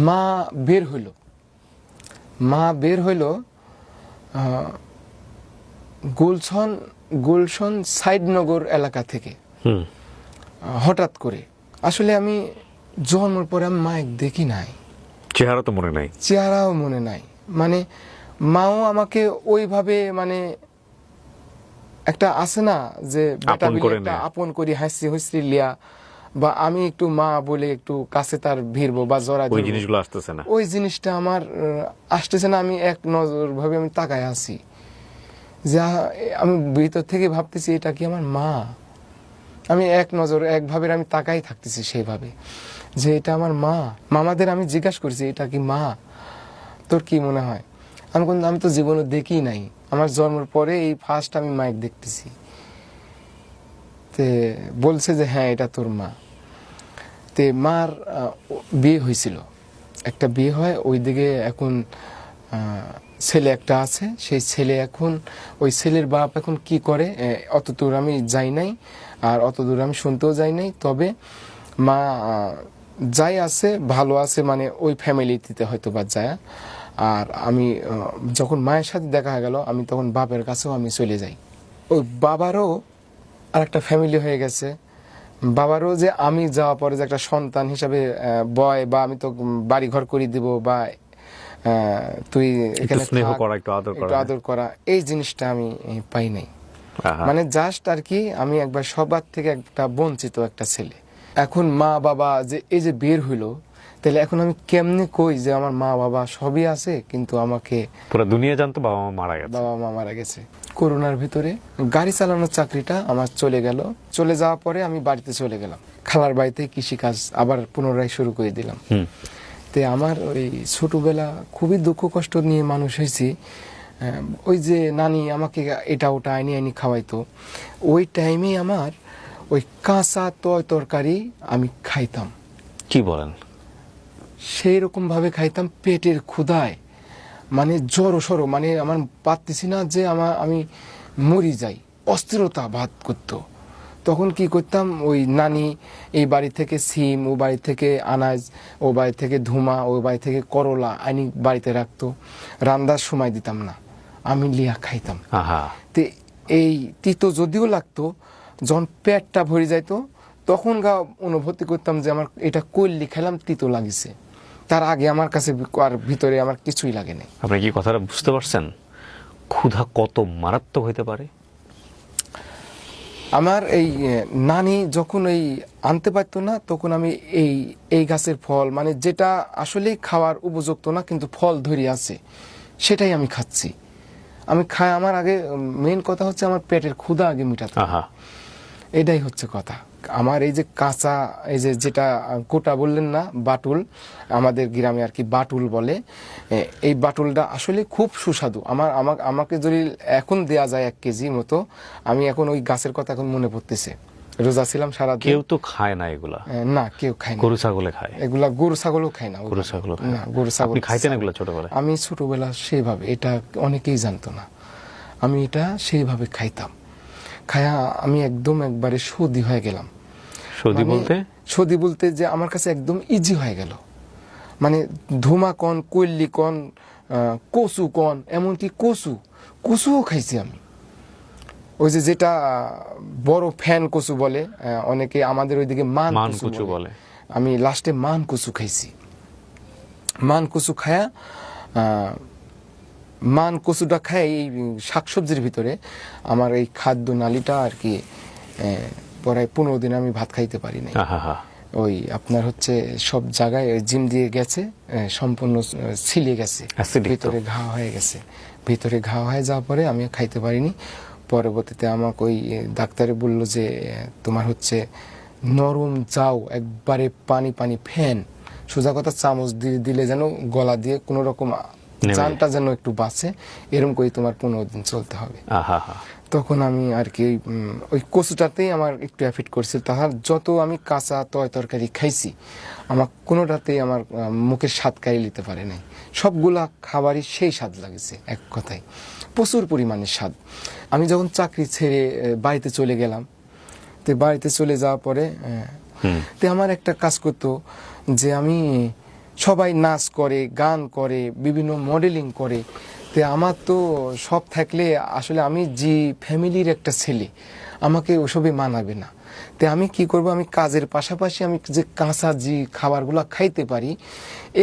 মা বের হইল গুলশন সাইডনগর এলাকা থেকে হঠাৎ করে। আসলে আমি জন্মের পরে আমি মায়ের দেখি নাই, চেহারাও মনে নাই। মানে মাও আমাকে ওইভাবে মানে একটা আছে না যে আপন করি হাসি হুসরি লিয়া, বা আমি একটু মা বলে একটু কাছে তার ভিড়বো বা জড়া, ওই জিনিসটা আমার আসতেছে না। আমি এক নজর ভাবে আমি তাকায় আছি, যা আমি ভিতর থেকে ভাবতেছি এটা কি আমার মা। আমি এক নজর একভাবে আমি তাকাই থাকতেছি সেইভাবে। যে এটা আমার মা। মামাদের আমি জিজ্ঞাসা করছি এটা কি মা, তোর কি মনে হয়? আমি তো জীবনে দেখি নাই, আমার জন্মের পরে এই ফার্স্ট আমি মাইক দেখতেছি। তে বলছে যে হ্যাঁ এটা তোর মা। তে মার বিয়ে হয়েছিল, একটা বিয়ে হয় ওইদিকে, এখন ছেলে একটা আছে, সেই ছেলে এখন, ওই ছেলের বাপ এখন কি করে অত দূর আমি যাই নাই, আর অত দূর আমি শুনতেও যাই নাই। তবে মা যাই আছে ভালো আছে, মানে ওই ফ্যামিলিতে হয়তো বা যায়। আর আমি যখন মায়ের সাথে দেখা হয়ে গেল, আমি তখন বাপের কাছেও আমি চলে যাই। ওই বাবারও আর একটা ফ্যামিলি হয়ে গেছে। বাবারও যে আমি যাওয়া পরে যে একটা সন্তান হিসাবে বয়, বা আমি তো বাড়ি ঘর করে দিব, বা তুই এখানে স্নেহ থাক, করা, একটু আদর করা, এই জিনিসটা আমি পাই নাই। মানে জাস্ট আর কি আমি একবার সবার থেকে একটা বঞ্চিত একটা ছেলে। এখন মা বাবা যে এই যে বের হইলো, তাহলে এখন আমি কেমনে কই যে আমার মা বাবা সবই আছে, কিন্তু আমাকে পুরো দুনিয়া জানতো বাবা মা মারা গেছে। বাবা মা মারা গেছে। করোনার ভিতরে গাড়ি চালানোর চাকরিটা আমার চলে গেল। চলে যাওয়ার পরে আমি বাড়িতে চলে গেলাম, খালার বাড়িতে কৃষিকাজ আবার পুনরায় শুরু করে দিলাম। তে আমার ওই ছোটবেলা খুবই দুঃখ কষ্ট নিয়ে মানুষ হয়েছি। ওই যে নানি আমাকে এটা ওটা আইনি খাওয়াইতো, ওই টাইমে আমার ওই কাঁচা তরকারি আমি খাইতাম। কি বলেন? সেই রকম ভাবে খাইতাম পেটের ক্ষুধায়, মানে জড়ো সড়ো, মানে আমার পারতেছি না যে আমি মরি যাই, অস্থিরতা ভাত করতো। তখন কি করতাম, ওই নানি এই বাড়ি থেকে সিম, ও বাড়ি থেকে আনাজ, ও বাড়ি থেকে ধুমা, ও বাড়ি থেকে করলা আনি বাড়িতে রাখতো, রান্নার সময় দিতাম না, আমি লিয়া খাইতাম। তে এই তিতো যদিও লাগতো, যখন পেটটা ভরে যাইতো তখন অনুভূতি করতাম যে আমার এটা কইলি খেলাম তিতো লাগিছে, তার আগে আমার কাছে আর ভিতরে আমার কিছুই লাগে নাই। আপনি কি কথাটা বুঝতে পারছেন? ক্ষুধা কত মারাত্মক হইতে পারে। আমার এই নানি যখন এই আনতে পারতো না, তখন আমি এই গাছের ফল, মানে যেটা আসলে খাওয়ার উপযুক্ত না কিন্তু ফল ধরে আছে, সেটাই আমি খাচ্ছি। আমি খাই, আমার আগে মেইন কথা হচ্ছে আমার পেটের ক্ষুধা আগে মিটাতে, এটাই হচ্ছে কথা। আমার এই যে কাঁচা, এই যে যেটা কোটা বললেন না, বাটুল, আমাদের গ্রামে আর কি বাটুল বলে, এই বাটুলটা আসলে খুব সুস্বাদু। আমাকে যদি এখন দেয়া যায় 1 কেজি মতো, আমি এখন ওই গাছের কথা এখন মনে পড়তেছে। রোজা ছিলাম সারা, কেউ তো খায় না এগুলা। না, কেউ খায় না। গরু ছাগলে খায় এগুলা, গরু ছাগলও খায় না। গরু ছাগল না, গরু ছাগল। আপনি খাইতেন এগুলা ছোটবেলায়? আমি ছোটবেলা সেভাবে, এটা অনেকেই জানতো না, আমি এটা সেইভাবে খাইতাম। খায়া আমি একদম একবারে সর্দি হয়ে গেলাম। সর্দি বলতে যে আমার কাছে একদম ইজি হয়ে গেল, মানে ধুমা কন, কল্লি কন, কচু কন, এমনকি কচুও খাইছি আমি। ওই যে যেটা বড় ফ্যান কচু বলে অনেকে, আমাদের ওইদিকে মান কচু বলে। আমি লাস্টে মান কচু খাইছি। মান কচু খায়া, মান কচুটা খাই, এই শাকসবজির ভিতরে আমার এই খাদ্য নালীটা আর কি প্রায় 15 দিন আমি ভাত খাইতে পারি না। ওই আপনার হচ্ছে সব জায়গায় জিম দিয়ে গেছে, সম্পূর্ণ ছিলে গেছে, ভিতরে ঘা হয়ে গেছে। ভিতরে ঘা হয়ে যাওয়ার পরে আমি খাইতে পারিনি। পরবর্তীতে আমাকে ওই ডাক্তারে বলল যে তোমার হচ্ছে নরম যাও, একবারে পানি পানি ফ্যান, সোজা কথা চামচ দিয়ে দিলে যেন গলা দিয়ে কোনো রকম জানটা যেন একটু বাঁচে, এরকম করে তোমার 15 দিন চলতে হবে। তখন আমি আর কি ওই কচুটাতেই আমার একটু এফেক্ট করছিল। তাহার যত আমি কাঁচা তরকারি খাইছি, আমার কোনোটাতেই আমার মুখের স্বাদ কাড়ি নিতে পারে নাই। সবগুলা খাবারই সেই স্বাদ লাগেছে, এক কথায় প্রচুর পরিমাণে স্বাদ। আমি যখন চাকরি ছেড়ে বাড়িতে চলে গেলাম, তো বাড়িতে চলে যাওয়ার পরে তো আমার একটা কাজ করতো যে আমি, সবাই নাচ করে, গান করে, বিভিন্ন মডেলিং করে, তো আমার তো সব থাকলে আসলে আমি যে ফ্যামিলির একটা ছেলে, আমাকে ওসবে মানাবে না। তো আমি কি করব, আমি কাজের পাশাপাশি আমি যে কাঁচা যে খাবারগুলো খাইতে পারি,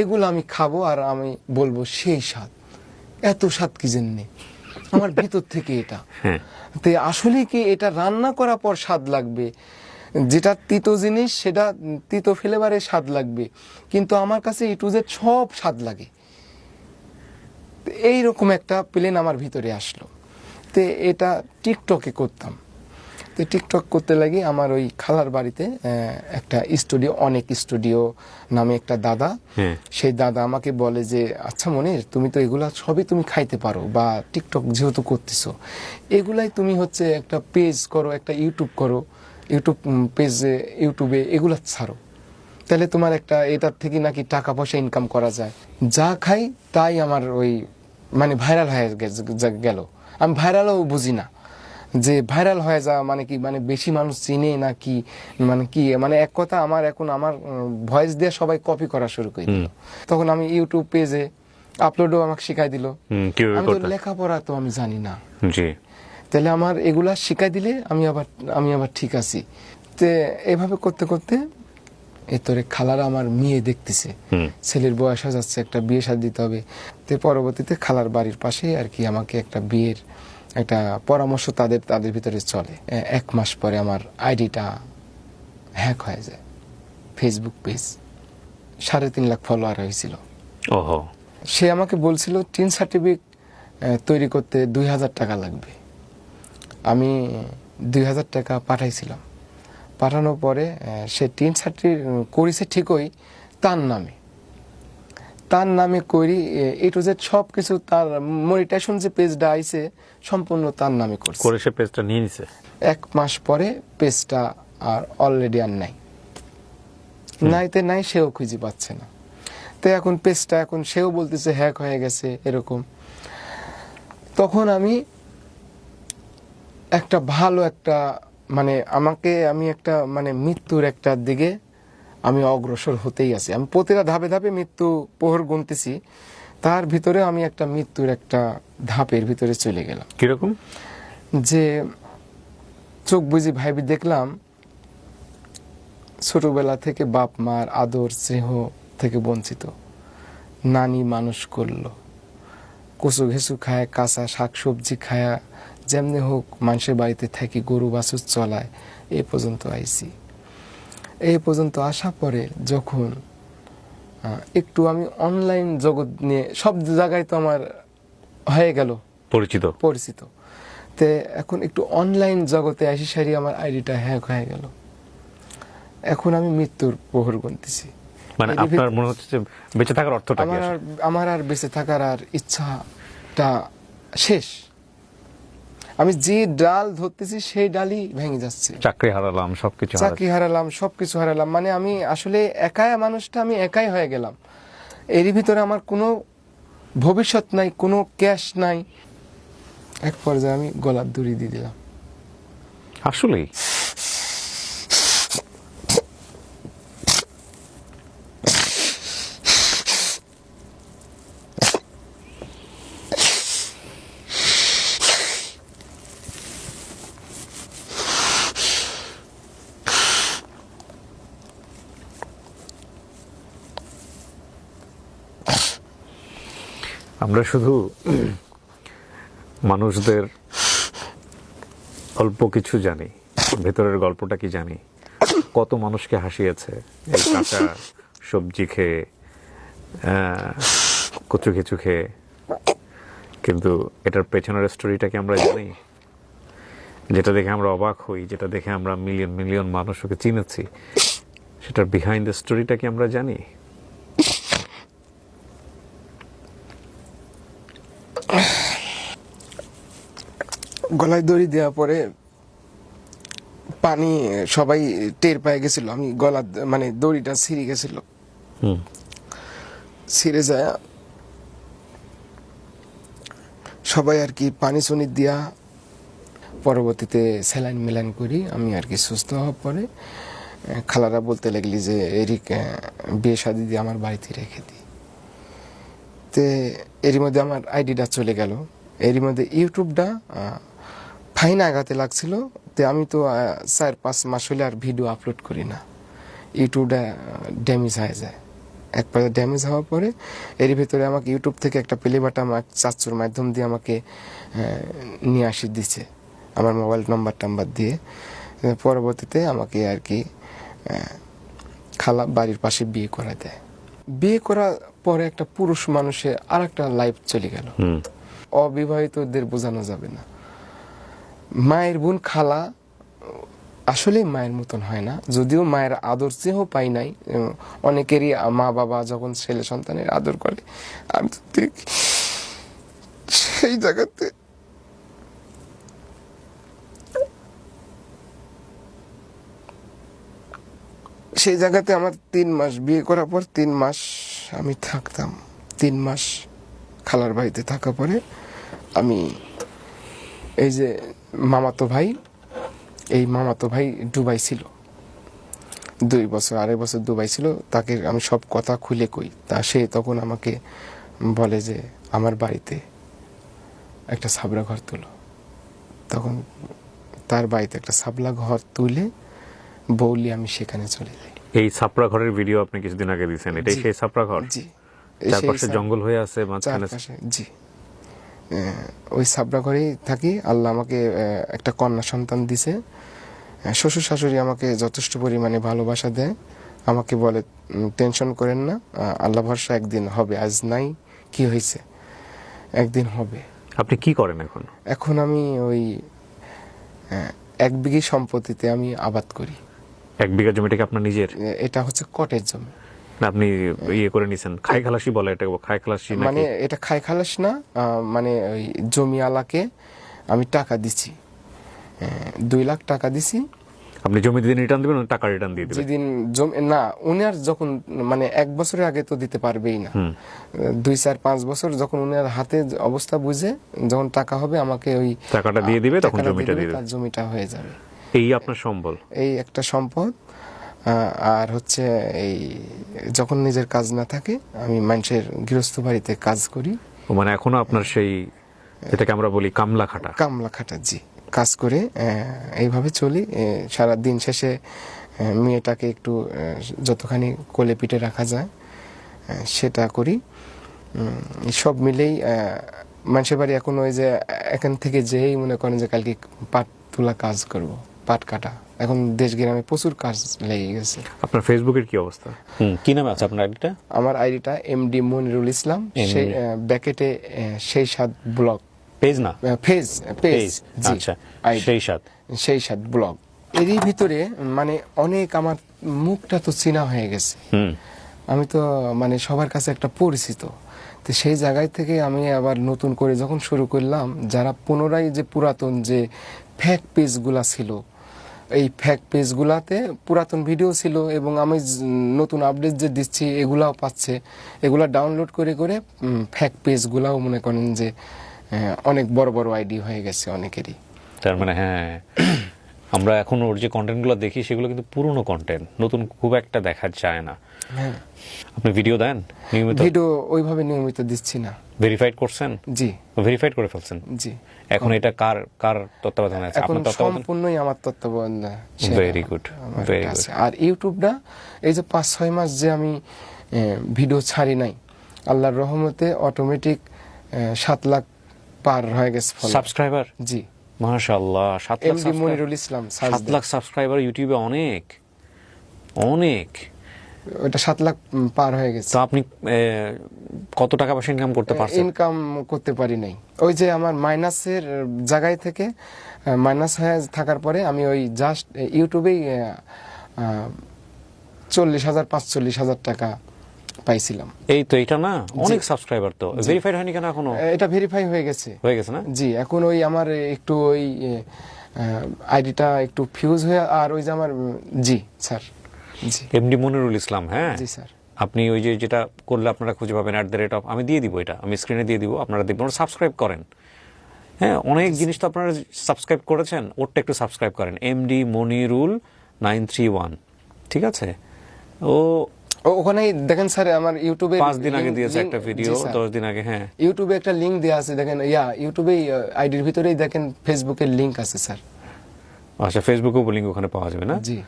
এগুলো আমি খাবো, আর আমি বলবো সেই স্বাদ, এত স্বাদ কি জন্যে, আমার ভিতর থেকে এটা। তো আসলে কি এটা রান্না করার পর স্বাদ লাগবে, যেটা তিতো জিনিস সেটা তিতো ফ্লেভারে স্বাদ লাগবে, কিন্তু আমার কাছে A to Z সব স্বাদ লাগে। এইরকম একটা প্লেন আমার ভিতরে আসলো। তো এটা টিকটকে করতাম, তো টিকটক করতে লাগি আমার ওই খালার বাড়িতে একটা স্টুডিও, অনেক স্টুডিও নামে একটা দাদা, সেই দাদা আমাকে বলে যে আচ্ছা মনির, তুমি তো এগুলা সবই তুমি খাইতে পারো, বা টিকটক যেহেতু করতেছো এগুলাই তুমি হচ্ছে একটা পেজ করো, একটা ইউটিউব করো, ইউটিউব পেজে ইউটিউবে এগুলা ছাড়ো, তাহলে তোমার একটা এটার থেকে নাকি টাকা পয়সা ইনকাম করা যায়। যা খাই তাই আমার ওই মানে ভাইরাল হয়ে গেল। আমি ভাইরালও বুঝি না যে ভাইরাল হয়ে যাওয়া মানে কি, মানে বেশি মানুষ চিনে না কি, মানে কি, মানে এক কথা আমার এখন আমার ভয়েস দিয়ে সবাই কপি করা শুরু করে দিল। তখন আমি ইউটিউব পেজে আপলোডও আমাকে শিখাই দিল। আমি তো লেখাপড়া তো আমি জানি না, তাহলে আমার এগুলা শিখাই দিলে আমি আবার ঠিক আছি। তো এভাবে করতে করতে এতরে খালারা আমার মেয়ে দেখতেছে, ছেলের বয়স হয়ে যাচ্ছে, একটা বিয়ে শাদী দিতে হবে। তো পরবর্তীতে খালার বাড়ির পাশে আর কি আমাকে একটা বিয়ের একটা পরামর্শ তাদের ভিতরে চলে। 1 মাস পরে আমার আইডিটা হ্যাক হয়ে যায়, ফেসবুক পেজ 3.5 লাখ ফলোয়ার হয়েছিল। সে আমাকে বলছিল টিন সার্টিফিকেট তৈরি করতে 2000 টাকা লাগবে। আমি 2000 টাকা পাঠাইছিলাম। পাঠানোর পরে সে টিন সার্টিফিকেট করেছে ঠিকই তার নামে করি, এ টু জেড সব কিছু, তার মনিটাইজেশন যে পেজটা আইছে সম্পূর্ণ তার নামে করছে, সে পেজটা নিয়ে নিছে। 1 মাস পরে পেজটা আর অলরেডি আর নাই, সেও খুঁজে পাচ্ছে না। তো এখন পেজটা এখন সেও বলতেছে হ্যাক হয়ে গেছে এরকম। তখন আমি একটা ভালো একটা মানে আমি একটা মানে মৃত্যুর একটা দিকে আমি অগ্রসর হতেই আছি। আমি প্রতিটা ধাপে ধাপে মৃত্যু প্রহর গুনতেছি, তার ভিতরে আমি একটা মৃত্যুর একটা ধাপের ভিতরে চলে গেলাম। কিরকম? যে চোখ বুঝি ভাইবি দেখলাম ছোটবেলা থেকে বাপ মার আদর স্নেহ থেকে বঞ্চিত, নানি মানুষ করলো, কচু ঘেঁচু খায়, কাঁচা শাকসবজি খায়, যেমনি হোক মানুষের বাড়িতে থাকি, গরু বাছুর চলায়, এই পর্যন্ত আইছি। এই পর্যন্ত আসা পরে যখন একটু আমি অনলাইন জগৎ নিয়ে সব জায়গায় তো আমার হয়ে গেল পরিচিত, তে এখন একটু অনলাইন জগতে আসি সারি আমার আইডিটা হ্যাক হয়ে গেল। এখন আমি মৃত্যুর প্রহর গুনতেছি। মানে আপনার মনে হচ্ছে যে বেঁচে থাকার অর্থটা কি? আমার আর বেঁচে থাকার আর ইচ্ছাটা শেষ। আমি যে ডাল ধরতেছি সেই ডালই ভেঙে যাচ্ছে। চাকরি হারালাম, সবকিছু হারালাম। মানে আমি আসলে মানুষটা আমি একাই হয়ে গেলাম। এরই ভিতরে আমার কোনো ভবিষ্যৎ নাই, কোনো ক্যাশ নাই। এক পর্যায়ে আমি গলার দড়ি দিয়ে দিলাম। আসলেই আমরা শুধু মানুষদের অল্প কিছু জানি, ভেতরের গল্পটা কি জানি। কত মানুষকে হাসিয়েছে এই কাঁচা সবজি খেয়ে, কচু ঘেঁচু খেয়ে, কিন্তু এটার পেছনের স্টোরিটা কি আমরা জানি? যেটা দেখে আমরা অবাক হই, যেটা দেখে আমরা মিলিয়ন মিলিয়ন মানুষকে চিনেছি, সেটার বিহাইন্ড দ্য স্টোরিটা কি আমরা জানি? গলায় দড়ি দেওয়ার পরে পানি সবাই টের পেয়ে গেছিল, আমি গলা মানে দড়িটা ছিঁড়ে গেছিল। ছিঁড়ে যায় সবাই আর কি পানি চুনি দিয়া, পরবর্তীতে স্যালাইন মেলাইন করি আমি আর কি সুস্থ হওয়ার পরে খালারা বলতে লাগলি যে এরিক বিয়ে শাদী দিয়ে আমার বাড়িতে রেখে দিই। তে এরই মধ্যে আমার আইডিটা চলে গেল। এরই মধ্যে ইউটিউবটা ফাইন আগাতে লাগছিল। তো আমি তো 4-5 মাস হলে আর ভিডিও আপলোড করি না, ইউটিউবটা ড্যামেজ হয়ে যায়। একবার ড্যামেজ হওয়ার পরে এর ভিতরে আমাকে ইউটিউব থেকে একটা প্লে বাটন আমার চাচুর মাধ্যম দিয়ে আমাকে নিয়ে আসি দিছে, আমার মোবাইল নাম্বার দিয়ে। পরবর্তীতে আমাকে আর কি খালা বাড়ির পাশে বিয়ে করা দেয়। বিয়ে করার পরে একটা পুরুষ মানুষের আর একটা লাইফ চলে গেল। অবিবাহিতদের বোঝানো যাবে না। মায়ের বোন খালা আসলে মায়ের মতন হয় না, যদিও মায়ের আদর চেয়েও পাই নাই। অনেকেরই মা বাবা যখন ছেলে সন্তানের আদর করে, আমি তো দেখি সেই জায়গাতে আমার 3 মাস বিয়ে করার পর 3 মাস আমি থাকতাম। 3 মাস খালার বাড়িতে থাকার পরে আমি এই যে মামাতো ভাই দুবাই ছিল, 2 বছর 2.5 বছর দুবাই ছিল। তাকে আমি সব কথা খুলে কই, তা সে তখন আমাকে বলে যে আমার বাড়িতে একটা সাবরা ঘর তুলো। তখন তার বাড়িতে একটা সাবলা ঘর তুলে বৌলি আমি সেখানে চলে যাই। এই ছাপড়া ঘরের ভিডিও আপনি কিছুদিন আগে দিয়েছেন, এটাই সেই ছাপড়া ঘর? জি, চারপাশে জঙ্গল হয়ে আছে, মাঝখানে জি ওই সাবরা ঘরেই থাকি। আল্লাহ আমাকে একটা কন্যা সন্তান দিছে। শ্বশুর শাশুড়ি আমাকে যথেষ্ট পরিমাণে ভালোবাসা দেয়, আমাকে বলে টেনশন করেন না, আল্লাহ ভরসা, একদিন হবে, আজ নাই কি হয়েছে, একদিন হবে। আপনি কি করেন এখন? এখন আমি ওই 1 বিঘি সম্পত্তিতে আমি আবাদ করি। 1 বিঘা জমিটাকে আপনার নিজের? এটা হচ্ছে কটের জমি। না, আপনি ইয়ে করে নিছেন, খাই খালাসি বলে এটা, খাই খালাসি নাকি? মানে এটা খাই খালাস না, মানে ওই জমি আলাকে আমি টাকা দিছি, 2 লাখ টাকা দিছি। আপনি জমি দিন রিটার্ন দিবেন, টাকা রিটার্ন দিয়ে দিবেন? যেদিন জমি না, উনার যখন মানে 1 বছরের আগে তো দিতে পারবেই না, 2, 4, 5 বছর যখন উনার হাতে অবস্থা বুঝে যখন টাকা হবে আমাকে ওই টাকাটা দিয়ে দিবে, তখন জমিটা দিয়ে দিবে, তার জমিটা হয়ে যাবে। এই আপনার সম্বল, এই একটা সম্পদ। আর হচ্ছে এই যখন নিজের কাজ না থাকে আমি মানুষের গৃহস্থ বাড়িতে কাজ করি। মানে এখনো আপনার সেই, যেটাকে আমরা বলি কামলা খাটা, জি, কাজ করে এইভাবে চলি। সারা দিন শেষে মেয়েটাকে একটু যতখানি কোলে পিঠে রাখা যায় সেটা করি। সব মিলেই মানুষের বাড়ি এখন ওই যে এখান থেকে যেই মনে করেন যে কালকে পাট তোলা কাজ করব, পাট কাটা, এখন দেশ গ্রামে প্রচুর কাজ লেগে গেছে। আপনার ফেসবুকের কি অবস্থা? কি নামে আছে আপনার আইডিটা? আমার আইডিটা এমডি মনিরুল ইসলাম, সেই ব্যাকেটে সেই সাত ব্লগ, পেজ না পেজ, আচ্ছা, সেই সাত ব্লগ। এরই ভিতরে মানে অনেক আমার মুখটা তো চেনা হয়ে গেছে, আমি তো মানে সবার কাছে একটা পরিচিত। তো সেই জায়গায় থেকে আমি আবার নতুন করে যখন শুরু করলাম, যারা পুনরায় যে পুরাতন যে ফেক পেজগুলা ছিল, এই ফেক পেজগুলাতে পুরাতন ভিডিও ছিল এবং আমি নতুন আপডেট যে দিচ্ছি এগুলাও পাচ্ছে, এগুলা ডাউনলোড করে করে ফেক পেজগুলাও মনে করেন যে অনেক বড় বড় আইডি হয়ে গেছে অনেকেরই। তার মানে হ্যাঁ, আমরা এখন ওর যে কন্টেন্টগুলো দেখি সেগুলো কিন্তু পুরনো কন্টেন্ট, নতুন খুব একটা দেখা যায় না। হ্যাঁ, আপনি ভিডিও দেন নিয়মিত? ভিডিও ওইভাবে নিয়মিত দিচ্ছি না। ভেরিফাইড করছেন? জি, ভেরিফাইড করে ফেলছেন? জি। এখন এটা কার তত্ত্বাবধানে আছে? এখন আপনার তত্ত্বাবধানে? সম্পূর্ণই আমার তত্ত্বাবধানে। Very good, very good. আর ইউটিউবটা এই যে 5-6 মাস যে আমি ভিডিও ছাড়ি নাই, আল্লাহর রহমতে অটোমেটিক 7 লাখ পার হয়ে গেছে সাবস্ক্রাইবার। জি, মাশাআল্লাহ, 7 লাখ এমডি মনিরুল ইসলাম, 7 লাখ সাবস্ক্রাইবার ইউটিউবে অনেক অনেক। ওটা 7 লাখ পার হয়ে গেছে। তো আপনি কত টাকা পয়সা ইনকাম করতে পারছেন? ইনকাম করতে পারি নাই, ওই যে আমার মাইনাসের জায়গায় থেকে মাইনাস হয়ে থাকার পরে আমি ওই জাস্ট ইউটিউবেই 40,000-45,000 টাকা পাইছিলাম। এই তো, এটা না অনেক সাবস্ক্রাইবার, তো ভেরিফাইড হয়নি কেন এখনো? এটা ভেরিফাই হয়ে গেছে না? জি, এখন ওই আমার একটু ওই আইডিটা একটু ফিউজ হয়ে, আর ওই যে আমার জি স্যার, জি এমডি মনিরুল ইসলাম। হ্যাঁ জি স্যার, আপনি ওই যে যেটা করলে আপনারা খুঁজে পাবেন @, আমি দিয়ে দিব, এটা আমি স্ক্রিনে দিয়ে দিব, আপনারা দেখবেন, সাবস্ক্রাইব করেন। হ্যাঁ, অনেক জিনিস তো আপনারা সাবস্ক্রাইব করেছেন, ওরটা একটু সাবস্ক্রাইব করেন, এমডি মনিরুল 931, ঠিক আছে? ওখানেই দেখেন স্যার, আমার ইউটিউবে 5 দিন আগে দিয়েছে একটা ভিডিও, 10 দিন আগে। হ্যাঁ, ইউটিউবে একটা লিংক দেওয়া আছে, দেখেন ইউটিউবে আইডির ভিতরেই দেখেন ফেসবুকের লিংক আছে স্যার। আচ্ছা, ফেসবুকেও লিংক ওখানে পাওয়া যাবে না? জি।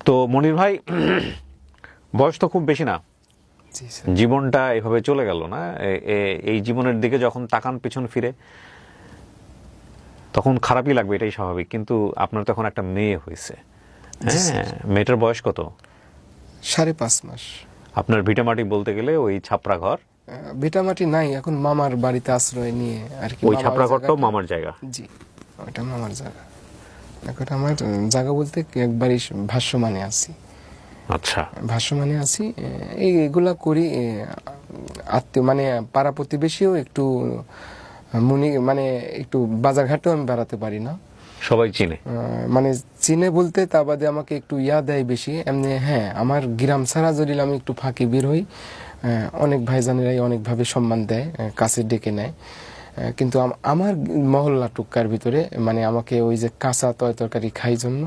তো মনির ভাই, বয়স তো খুব বেশি না, জি স্যার। জীবনটা এভাবে চলে গেল না, এই জীবনের দিকে যখন তাকান পিছন ফিরে তখন খারাপই লাগবে, এটাই স্বাভাবিক। কিন্তু আপনার তখন একটা মেয়ে হয়েছে, হ্যাঁ, মেয়েটার বয়স কত? 5.5 মাস। আপনার ভিটামাটি বলতে গেলে ওই ছাপড়া ঘর? ভিটামাটি নাই, এখন মামার বাড়িতে আশ্রয় নিয়ে আর কি। ওই ছাপড়া ঘরটাও মামার জায়গা? জি, ওইটা মামার জায়গা। এখন আমার জায়গা বলতে একবারই ভাষ্যমানে আছি। আচ্ছা, ভাষ্যমানে আছি, এইগুলা করি। আত্মীয় মানে পাড়া প্রতিবেশীও একটু মানে একটু বাজারঘাটেও আমি বেড়াতে পারি না, সবাই চিনে। মানে চিনে বলতে তা বাদে আমাকে একটু দেয় বেশি এমনি। হ্যাঁ, আমার গ্রাম ছাড়া যদি আমি একটু ফাঁকি বের হই, অনেক ভাইজানেরাই অনেকভাবে সম্মান দেয়, কাছে ডেকে নেয়। কিন্তু আমার মহল্লা টুক্কার ভিতরে মানে আমাকে ওই যে কাঁচা তরকারি খাই জন্য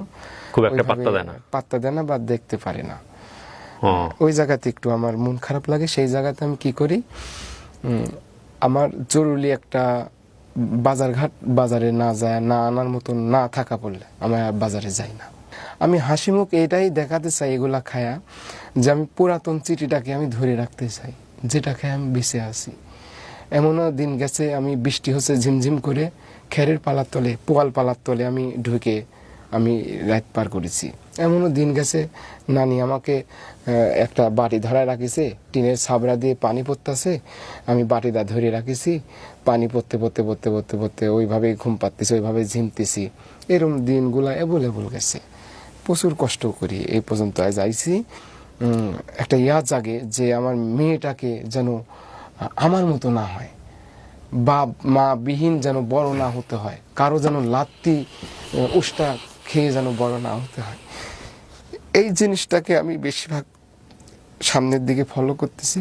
খুব একটা ওইভাবে পাত্তা দেয় না বা দেখতে পারে না। ওই জায়গাতে একটু আমার মন খারাপ লাগে। সেই জায়গাতে আমি কি করি, আমার জরুরি একটা বাজারে না যায়, না আনার মতন না থাকা পড়লে আমি আর বাজারে যাই না। আমি হাসি মুখ এটাই দেখাতে চাই এগুলা খায়া, যে আমি পুরাতন চিঠিটাকে আমি ধরে রাখতে চাই, যেটা খায় আমি বেঁচে আছি। এমনও দিন গেছে, আমি বৃষ্টি হচ্ছে ঝিমঝিম করে, খেরের পালার তলে, পোয়াল পালার তলে আমি ঢুকে আমি রাত পার করেছি। এমনও দিন গেছে, নানি আমাকে একটা বাটি ধরায় রাখিছে, টিনের ছাবড়া দিয়ে পানি পড়তেছে, আমি বাটিটা ধরে রাখিছি, পানি পড়তে পড়তে পড়তে পড়তে পড়তে ওইভাবেই ঘুম পাচ্তেছি, ওইভাবে ঝিমতেছি। এরকম দিনগুলা অ্যাভেলেবল গেছে। প্রচুর কষ্ট করি এই পর্যন্ত আজ আইছি। একটা জাগে যে আমার মেয়েটাকে যেন আমার মতো না হয়, বাপ মা বিহীন যেন বড় না হতে হয়, কারো যেন লাত্তি উষ্টা খেয়ে যেন বড় না হতে হয়। এই জিনিসটাকে আমি বেশিরভাগ সামনের দিকে ফলো করতেছি।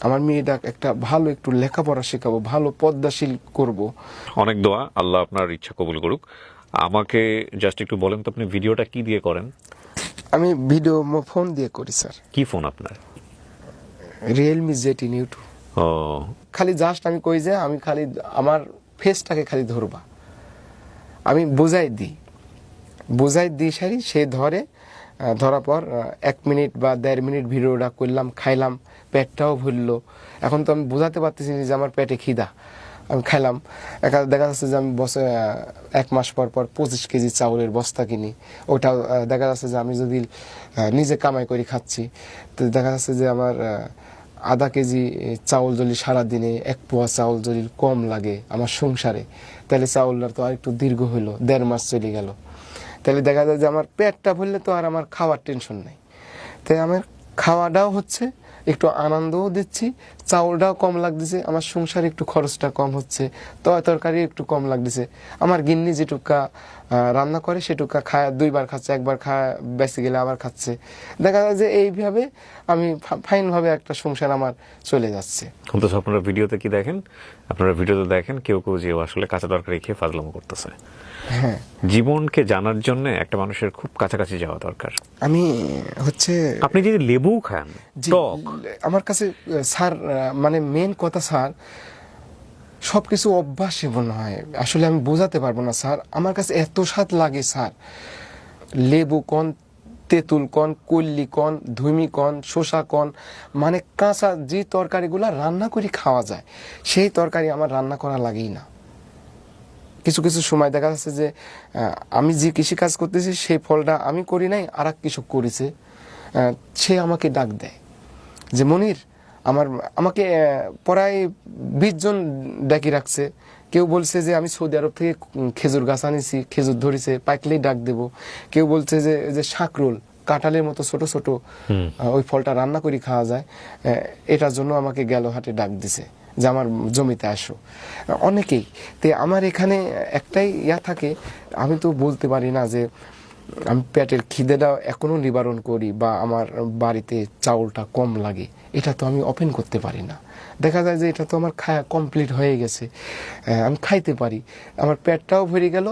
আমার মেয়েটা একটা ভালো একটু লেখাপড়া শেখাবো, ভালো পদ্মাশীল করব। অনেক দোয়া, আল্লাহ আপনার ইচ্ছা কবুল করুক। আমাকে জাস্ট একটু বলেন তো, আপনি ভিডিওটা কি দিয়ে করেন? আমি ভিডিও ফোন দিয়ে করি স্যার। কি ফোন আপনার? Realme Z10 U2। ও, খালি জাস্ট আমি কই যে আমি খালি আমার ফেসটাকে খালি ধরবা, আমি বোঝাই দিই সারি, সে ধরে। ধরার পর 1 মিনিট বা 1.5 মিনিট ভিডিওটা করলাম, খাইলাম, পেটটাও ভরলো। এখন তো আমি বোঝাতে পারতেছি না যে আমার পেটে খিদা। আমি খাইলাম। দেখা যাচ্ছে যে আমি 1 মাস পর 25 কেজি চাউলের বস্তা কিনি। ওটাও দেখা যাচ্ছে যে আমি যদি নিজে কামাই করে খাচ্ছি, তো দেখা যাচ্ছে যে আমার আধা কেজি চাউল যদি সারাদিনে 1 পোয়া চাউল যদি কম লাগে আমার সংসারে, তাহলে চাউলটা তো আর একটু দীর্ঘ হইলো, 1.5 মাস চলে গেল। তাহলে দেখা যায় যে আমার পেটটা ভরলে তো আর আমার খাওয়ার টেনশন নাই। তাই আমার খাওয়াটাও হচ্ছে, একটু আনন্দও দিচ্ছি, চাউলটাও কম লাগতেছে, আমার সংসারে একটু খরচটা কম হচ্ছে, তরকারি একটু কম লাগতেছে। আমার গিন্নি যেটুকা রান্না করে সেটুকা খায়, 2 বার খাচ্ছে, 1 বার খায়, বেঁচে গেলে আবার খাচ্ছে। দেখা যায় যে এইভাবে আমি ফাইনভাবে একটা সংসার আমার চলে যাচ্ছে। কিন্তু আপনারা ভিডিওতে কি দেখেন? আপনারা ভিডিওতে দেখেন কেউ যে আসলে কাঁচা তরকারি খেয়ে ফাজলামো করতেছে। হ্যাঁ, জীবনকে জানার জন্য একটা মানুষের খুব কাছাকাছি যাওয়া দরকার। আমি হচ্ছে আপনি যদি লেবু খান টক, আমার কাছে স্যার মানে মেন কথা স্যার, সবকিছু অভ্যাসে মনে হয়, আসলে আমি বোঝাতে পারবো না স্যার। আমার কাছে এত স্বাদ লাগে স্যার, লেবু কন, তেঁতুল কন, কল্লি কন, ধুমি কন, শসা কন, মানে কাঁচা যে তরকারিগুলো রান্না করে খাওয়া যায় সেই তরকারি আমার রান্না করা লাগেই না। কিছু কিছু সময় দেখা যাচ্ছে যে আমি যে কৃষিকাজ করতেছি সেই ফলটা আমি করি নাই, আর এক কৃষক করেছে, সে আমাকে ডাক দেয় যে মনির, আমাকে প্রায় 20 জন ডাকি রাখছে। কেউ বলছে যে আমি সৌদি আরব থেকে খেজুর গাছ আনিছি, খেজুর ধরেছে, পাকলেই ডাক দেব। কেউ বলছে যে শাকরোল, কাঁঠালের মতো ছোট ছোট ওই ফলটা রান্না করে খাওয়া যায়, এটার জন্য আমাকে গেল হাটে ডাক দিছে যে আমার জমিতে আসো। অনেকেই তে আমার এখানে একটাই থাকে, আমি তো বলতে পারি না যে আমি পেটের খিদেটা এখনো নিবারণ করি বা আমার বাড়িতে চাউলটা কম লাগে, এটা তো আমি ওপেন করতে পারি না। দেখা যায় যে এটা তো আমার খাওয়া কমপ্লিট হয়ে গেছে, আমি খাইতে পারি, আমার পেটটাও ভরে গেল,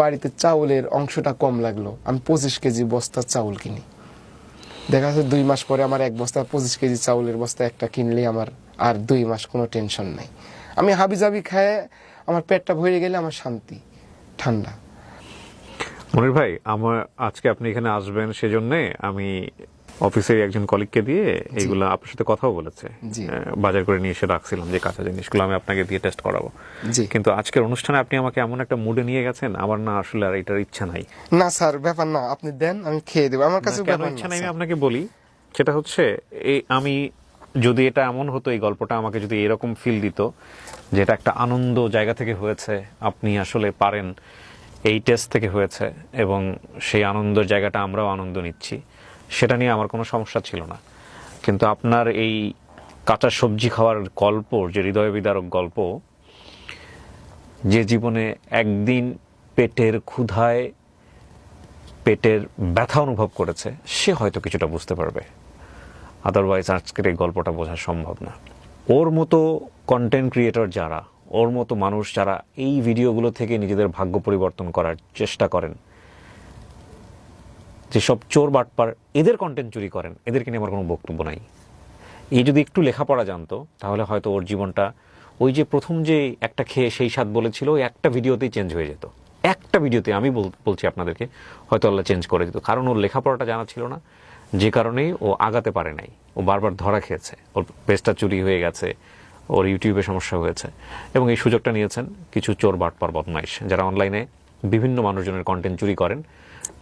বাড়িতে চাউলের অংশটা কম লাগলো, আমি 25 কেজি বস্তা চাউল কিনি। দেখা যাচ্ছে 2 মাস পরে আমার 1 বস্তা 25 কেজি চাউলের বস্তা একটা কিনলে আমার আর 2 মাস কোনো টেনশন নাই। আমি হাবিজাবি খায় আমার পেটটা ভরে গেলে আমার শান্তি, ঠান্ডা। মনির ভাই, আমার আজকে আপনি এখানে আসবেন সেজন্য আমি অফিসের একজন কলিগকে দিয়ে এইগুলা আপনার সাথে কথাও বলেছে, বাজার করে নিয়ে এসে রাখছিলাম যে কাঁচা জিনিসগুলো আমি আপনাকে দিয়ে টেস্ট করাবো। কিন্তু আজকের অনুষ্ঠানে আপনি আমাকে এমন একটা মুডে নিয়ে গেছেন, আমার না আসলে আর এটার ইচ্ছা নাই। না স্যার, ব্যাপার না, আপনি দেন, আমি খেয়ে দেবো, আমার কাছে ব্যাপার ইচ্ছা নাই। আমি আপনাকে বলি, সেটা হচ্ছে আমি যদি এটা এমন হতো, এই গল্পটা আমাকে যদি এরকম ফিল দিত যে এটা একটা আনন্দ জায়গা থেকে হয়েছে, আপনি আসলে পারেন, এই টেস্ট থেকে হয়েছে এবং সেই আনন্দের জায়গাটা আমরাও আনন্দ নিচ্ছি, সেটা নিয়ে আমার কোনো সমস্যা ছিল না। কিন্তু আপনার এই কাঁচা সবজি খাওয়ার গল্প, যে হৃদয় বিদারক গল্প, যে জীবনে একদিন পেটের ক্ষুধায় পেটের ব্যথা অনুভব করেছে, সে হয়তো কিছুটা বুঝতে পারবে, আদারওয়াইজ আজকের এই গল্পটা বোঝা সম্ভব না। ওর মতো কন্টেন্ট ক্রিয়েটর যারা, ওর মতো মানুষ যারা এই ভিডিওগুলো থেকে নিজেদের ভাগ্য পরিবর্তন করার চেষ্টা করেন, যেসব চোর বাটপার এদের কন্টেন্ট চুরি করেন, এদেরকে নিয়ে আমার কোনো বক্তব্য নাই। এই যদি একটু লেখাপড়া জানতো তাহলে হয়তো ওর জীবনটা ওই যে প্রথম যে একটা খেয়ে সেই স্বাদ বলেছিল, ওই একটা ভিডিওতেই চেঞ্জ হয়ে যেত। একটা ভিডিওতে, আমি বলছি আপনাদেরকে, হয়তো আল্লাহ চেঞ্জ করে দিত। কারণ ওর লেখাপড়াটা জানা ছিল না, যে কারণেই ও আগাতে পারে নাই। ও বারবার ধরা খেয়েছে, ওর পেজটা চুরি হয়ে গেছে, ওর ইউটিউবে সমস্যা হয়েছে, এবং এই সুযোগটা নিয়েছেন কিছু চোর বাটপার বদমাইশ, যারা অনলাইনে বিভিন্ন মানুষজনের কন্টেন্ট চুরি করেন,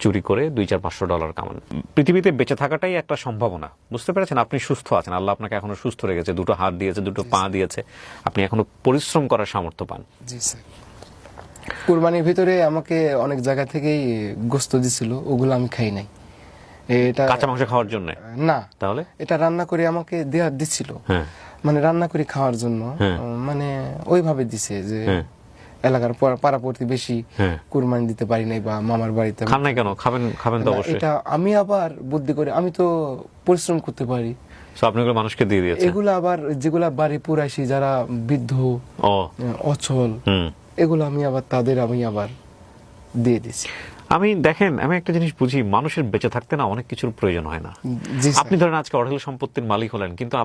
চুরি করে $200-500 কামান। পৃথিবীতে বেঁচে থাকাটাই একটা সম্ভাবনা, বুঝতে পেরেছেন? আপনি সুস্থ আছেন, আল্লাহ আপনাকে এখনো সুস্থ রেখেছে, দুটো হাত দিয়েছে, দুটো পা দিয়েছে, আপনি এখনো পরিশ্রম করার সামর্থ্য পান। জি স্যার। কুরবানির ভিতরে আমাকে অনেক জায়গা থেকেই গোস্ত দিছিল, ওগুলো আমি খাই নাই। এটা কাঁচা মাংস খাওয়ার জন্য না, তাহলে এটা রান্না করে আমাকে দিছিল, হ্যাঁ, মানে রান্না করে খাওয়ার জন্য, মানে ওইভাবে দিছে যে এলাকার পাড়া প্রতিবেশী কুরবানি দিতে পারি নাই, বা মামার বাড়িতে খান নাই কেন? খাবেন তো অবশ্যই। এটা আমি আবার বুদ্ধি করে, আমি তো পরিশ্রম করতে পারি, আপনি এগুলো মানুষকে দিয়ে দিয়েছেন। এগুলা আবার যেগুলা বাড়ি পুরাইছি, যারা বৃদ্ধ অচল, এগুলো আমি আবার দিয়ে দিছি। দেখেন, আমি একটা জিনিস বুঝি, মানুষের বেঁচে থাকতে না অনেক কিছুর প্রয়োজন হয় না। আপনি ধরেন আজকে অঢেল সম্পত্তির মালিক হলেন, কিন্তু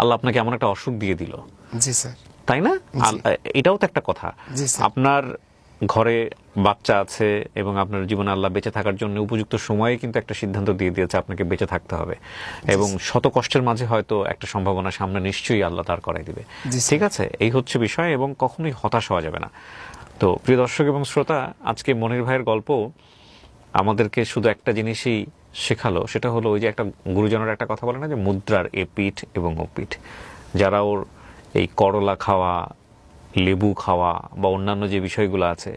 আল্লাহ আপনাকে এমন একটা অসুখ দিয়ে দিল, জি স্যার, তাই না? এটাও তো একটা কথা। আপনার ঘরে বাচ্চা আছে এবং আপনার জীবনে আল্লাহ বেঁচে থাকার জন্য উপযুক্ত সময়ে কিন্তু একটা সিদ্ধান্ত দিয়ে দিয়েছে আপনাকে বেঁচে থাকতে হবে, এবং শত কষ্টের মাঝে হয়তো একটা সম্ভাবনা সামনে নিশ্চয়ই আল্লাহ তার করাই দিবে। ঠিক আছে, এই হচ্ছে বিষয়, এবং কখনোই হতাশ হওয়া যাবে না। তো প্রিয় দর্শক এবং শ্রোতা, আজকে মনির ভাইয়ের গল্প আমাদেরকে শুধু একটা জিনিসই শেখালো, সেটা হলো ওই যে একটা গুরুজনের একটা কথা বলে না, যে মুদ্রার এ পিঠ এবং ও পিঠ। যারা ওর এই করলা খাওয়া, লেবু খাওয়া বা অন্যান্য যে বিষয়গুলো আছে,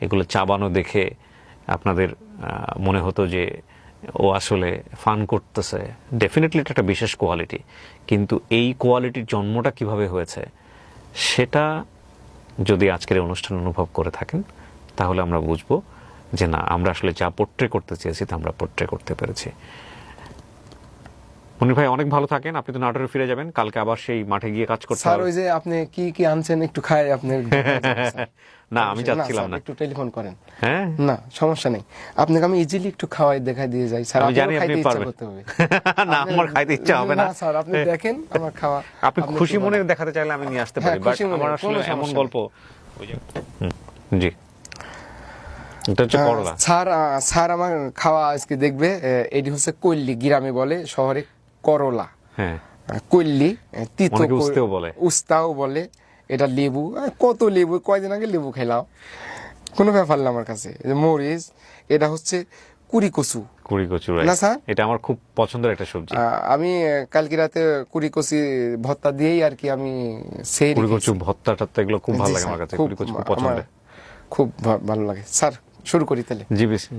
এগুলো চাবানো দেখে আপনাদের মনে হতো যে ও আসলে ফান করতেছে। ডেফিনেটলি এটা একটা বিশেষ কোয়ালিটি, কিন্তু এই কোয়ালিটির জন্মটা কিভাবে হয়েছে সেটা যদি আজকের অনুষ্ঠান অনুভব করে থাকেন, তাহলে আমরা বুঝবো যে না, আমরা আসলে যা পোট্রে করতে চেয়েছি তা আমরা পোট্রে করতে পেরেছি। মনির ভাই, অনেক ভালো থাকেন। আপনি তো নাটোরে ফিরে যাবেন, কালকে আবার সেই মাঠে গিয়ে কাজ করতে হবে। স্যার, ওই যে আপনি কি আনছেন একটু খাই আপনি। না, আমি চাচ্ছিলাম না। একটু টেলিফোন করেন। হ্যাঁ, না সমস্যা নেই, আপনাকে আমি ইজিলি একটু খাওয়াই দেখাই দিয়ে যাই স্যার। আমি জানি আপনি পারবেন। না, আমার খাইতে ইচ্ছা হবে না স্যার, আপনি দেখেন আমার খাওয়া। আপনি খুশি মনে দেখাতে চাইলে আমি নিয়ে আসতে পারি, বাট আমার আসলে এমন গল্প, জি, এটা হচ্ছে করলা। স্যার আমার খাওয়া আজকে দেখবে। এটি হচ্ছে কল্লি, গ্রামে বলে, শহরে করলা। হ্যাঁ, কল্লি, তিতো উস্তাও বলে। এটা লেবু, কত লেবু, কয়দিন আগে লেবু খেলাম, কোনো ব্যাপার না আমার কাছে। মরিচ, এটা হচ্ছে কুড়ি কচু না স্যার, এটা আমার খুব পছন্দের একটা সবজি। আমি কালকে রাতে কুড়ি কচি ভর্তা দিয়েই আর কি আমি সেই কুড়ি কচু ভর্তাটা এগুলো খুব ভালো লাগে আমার কাছে, কুড়ি কচু খুব পছন্দের, খুব ভালো লাগে। স্যার শুরু করি তাহলে?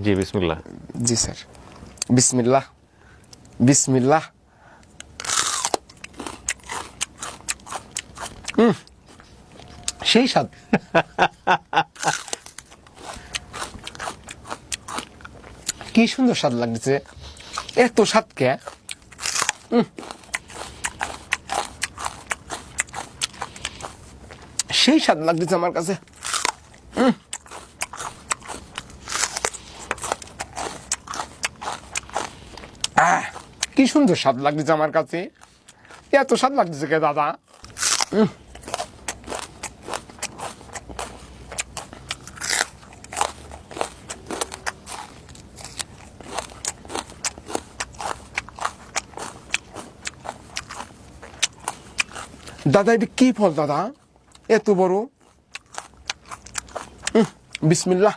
জি বিসমিল্লাহ। জি স্যার, বিসমিল্লাহ বিসমিল্লাহ। সেই স্বাদ। কি সুন্দর স্বাদ লাগছে, এত স্বাদ কে? সেই স্বাদ লাগতেছে আমার কাছে। কি সুন্দর স্বাদ লাগতেছে আমার কাছে, এত স্বাদ লাগতেছে কে দাদা? দাদা এটা কি ফল দাদা, এত বড়? বিসমিল্লাহ।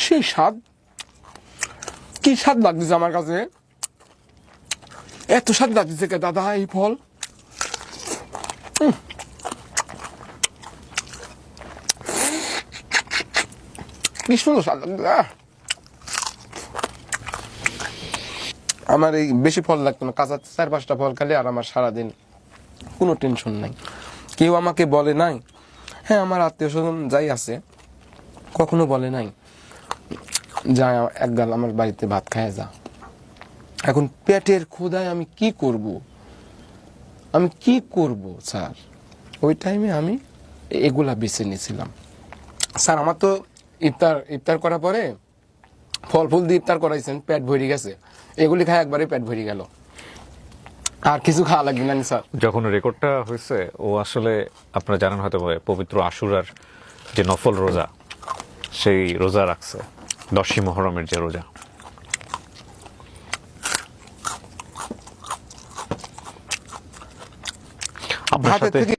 সেই স্বাদ, কি স্বাদ লাগতেছে আমার কাছে, এত স্বাদ লাগতেছে কে দাদা এই ফল? কি সুন্দর স্বাদ। আমার এই বেশি ফল লাগতো না, কাঁচা 4-5টা ফল খালি আর আমার সারাদিন কোনো টেনশন নাই। কেউ আমাকে বলে নাই, হ্যাঁ আমার আত্মীয় স্বজন যাই আছে কখনো বলে নাই যা এক গাল আমার বাড়িতে ভাত খায় যা। এখন পেটের ক্ষুধায় আমি কি করব, স্যার? ওই টাইমে আমি এগুলা বেছে নিয়েছিলাম। স্যার আমার তো ইফতার করার পরে ফল ফুল দিয়ে ইফতার করাইছেন, পেট ভরে গেছে, এগুলি খায় একবারে পেট ভরে গেল, আর কিছু খাওয়া লাগবে না স্যার। যখন রেকর্ডটা হয়েছে ও আসলে আপনারা জানেন হয়তো পবিত্র আশুরার যে নফল রোজা, সেই রোজা রাখছে, 10ই মুহররমের যে রোজা। আপনার ভাতের সাথে থেকে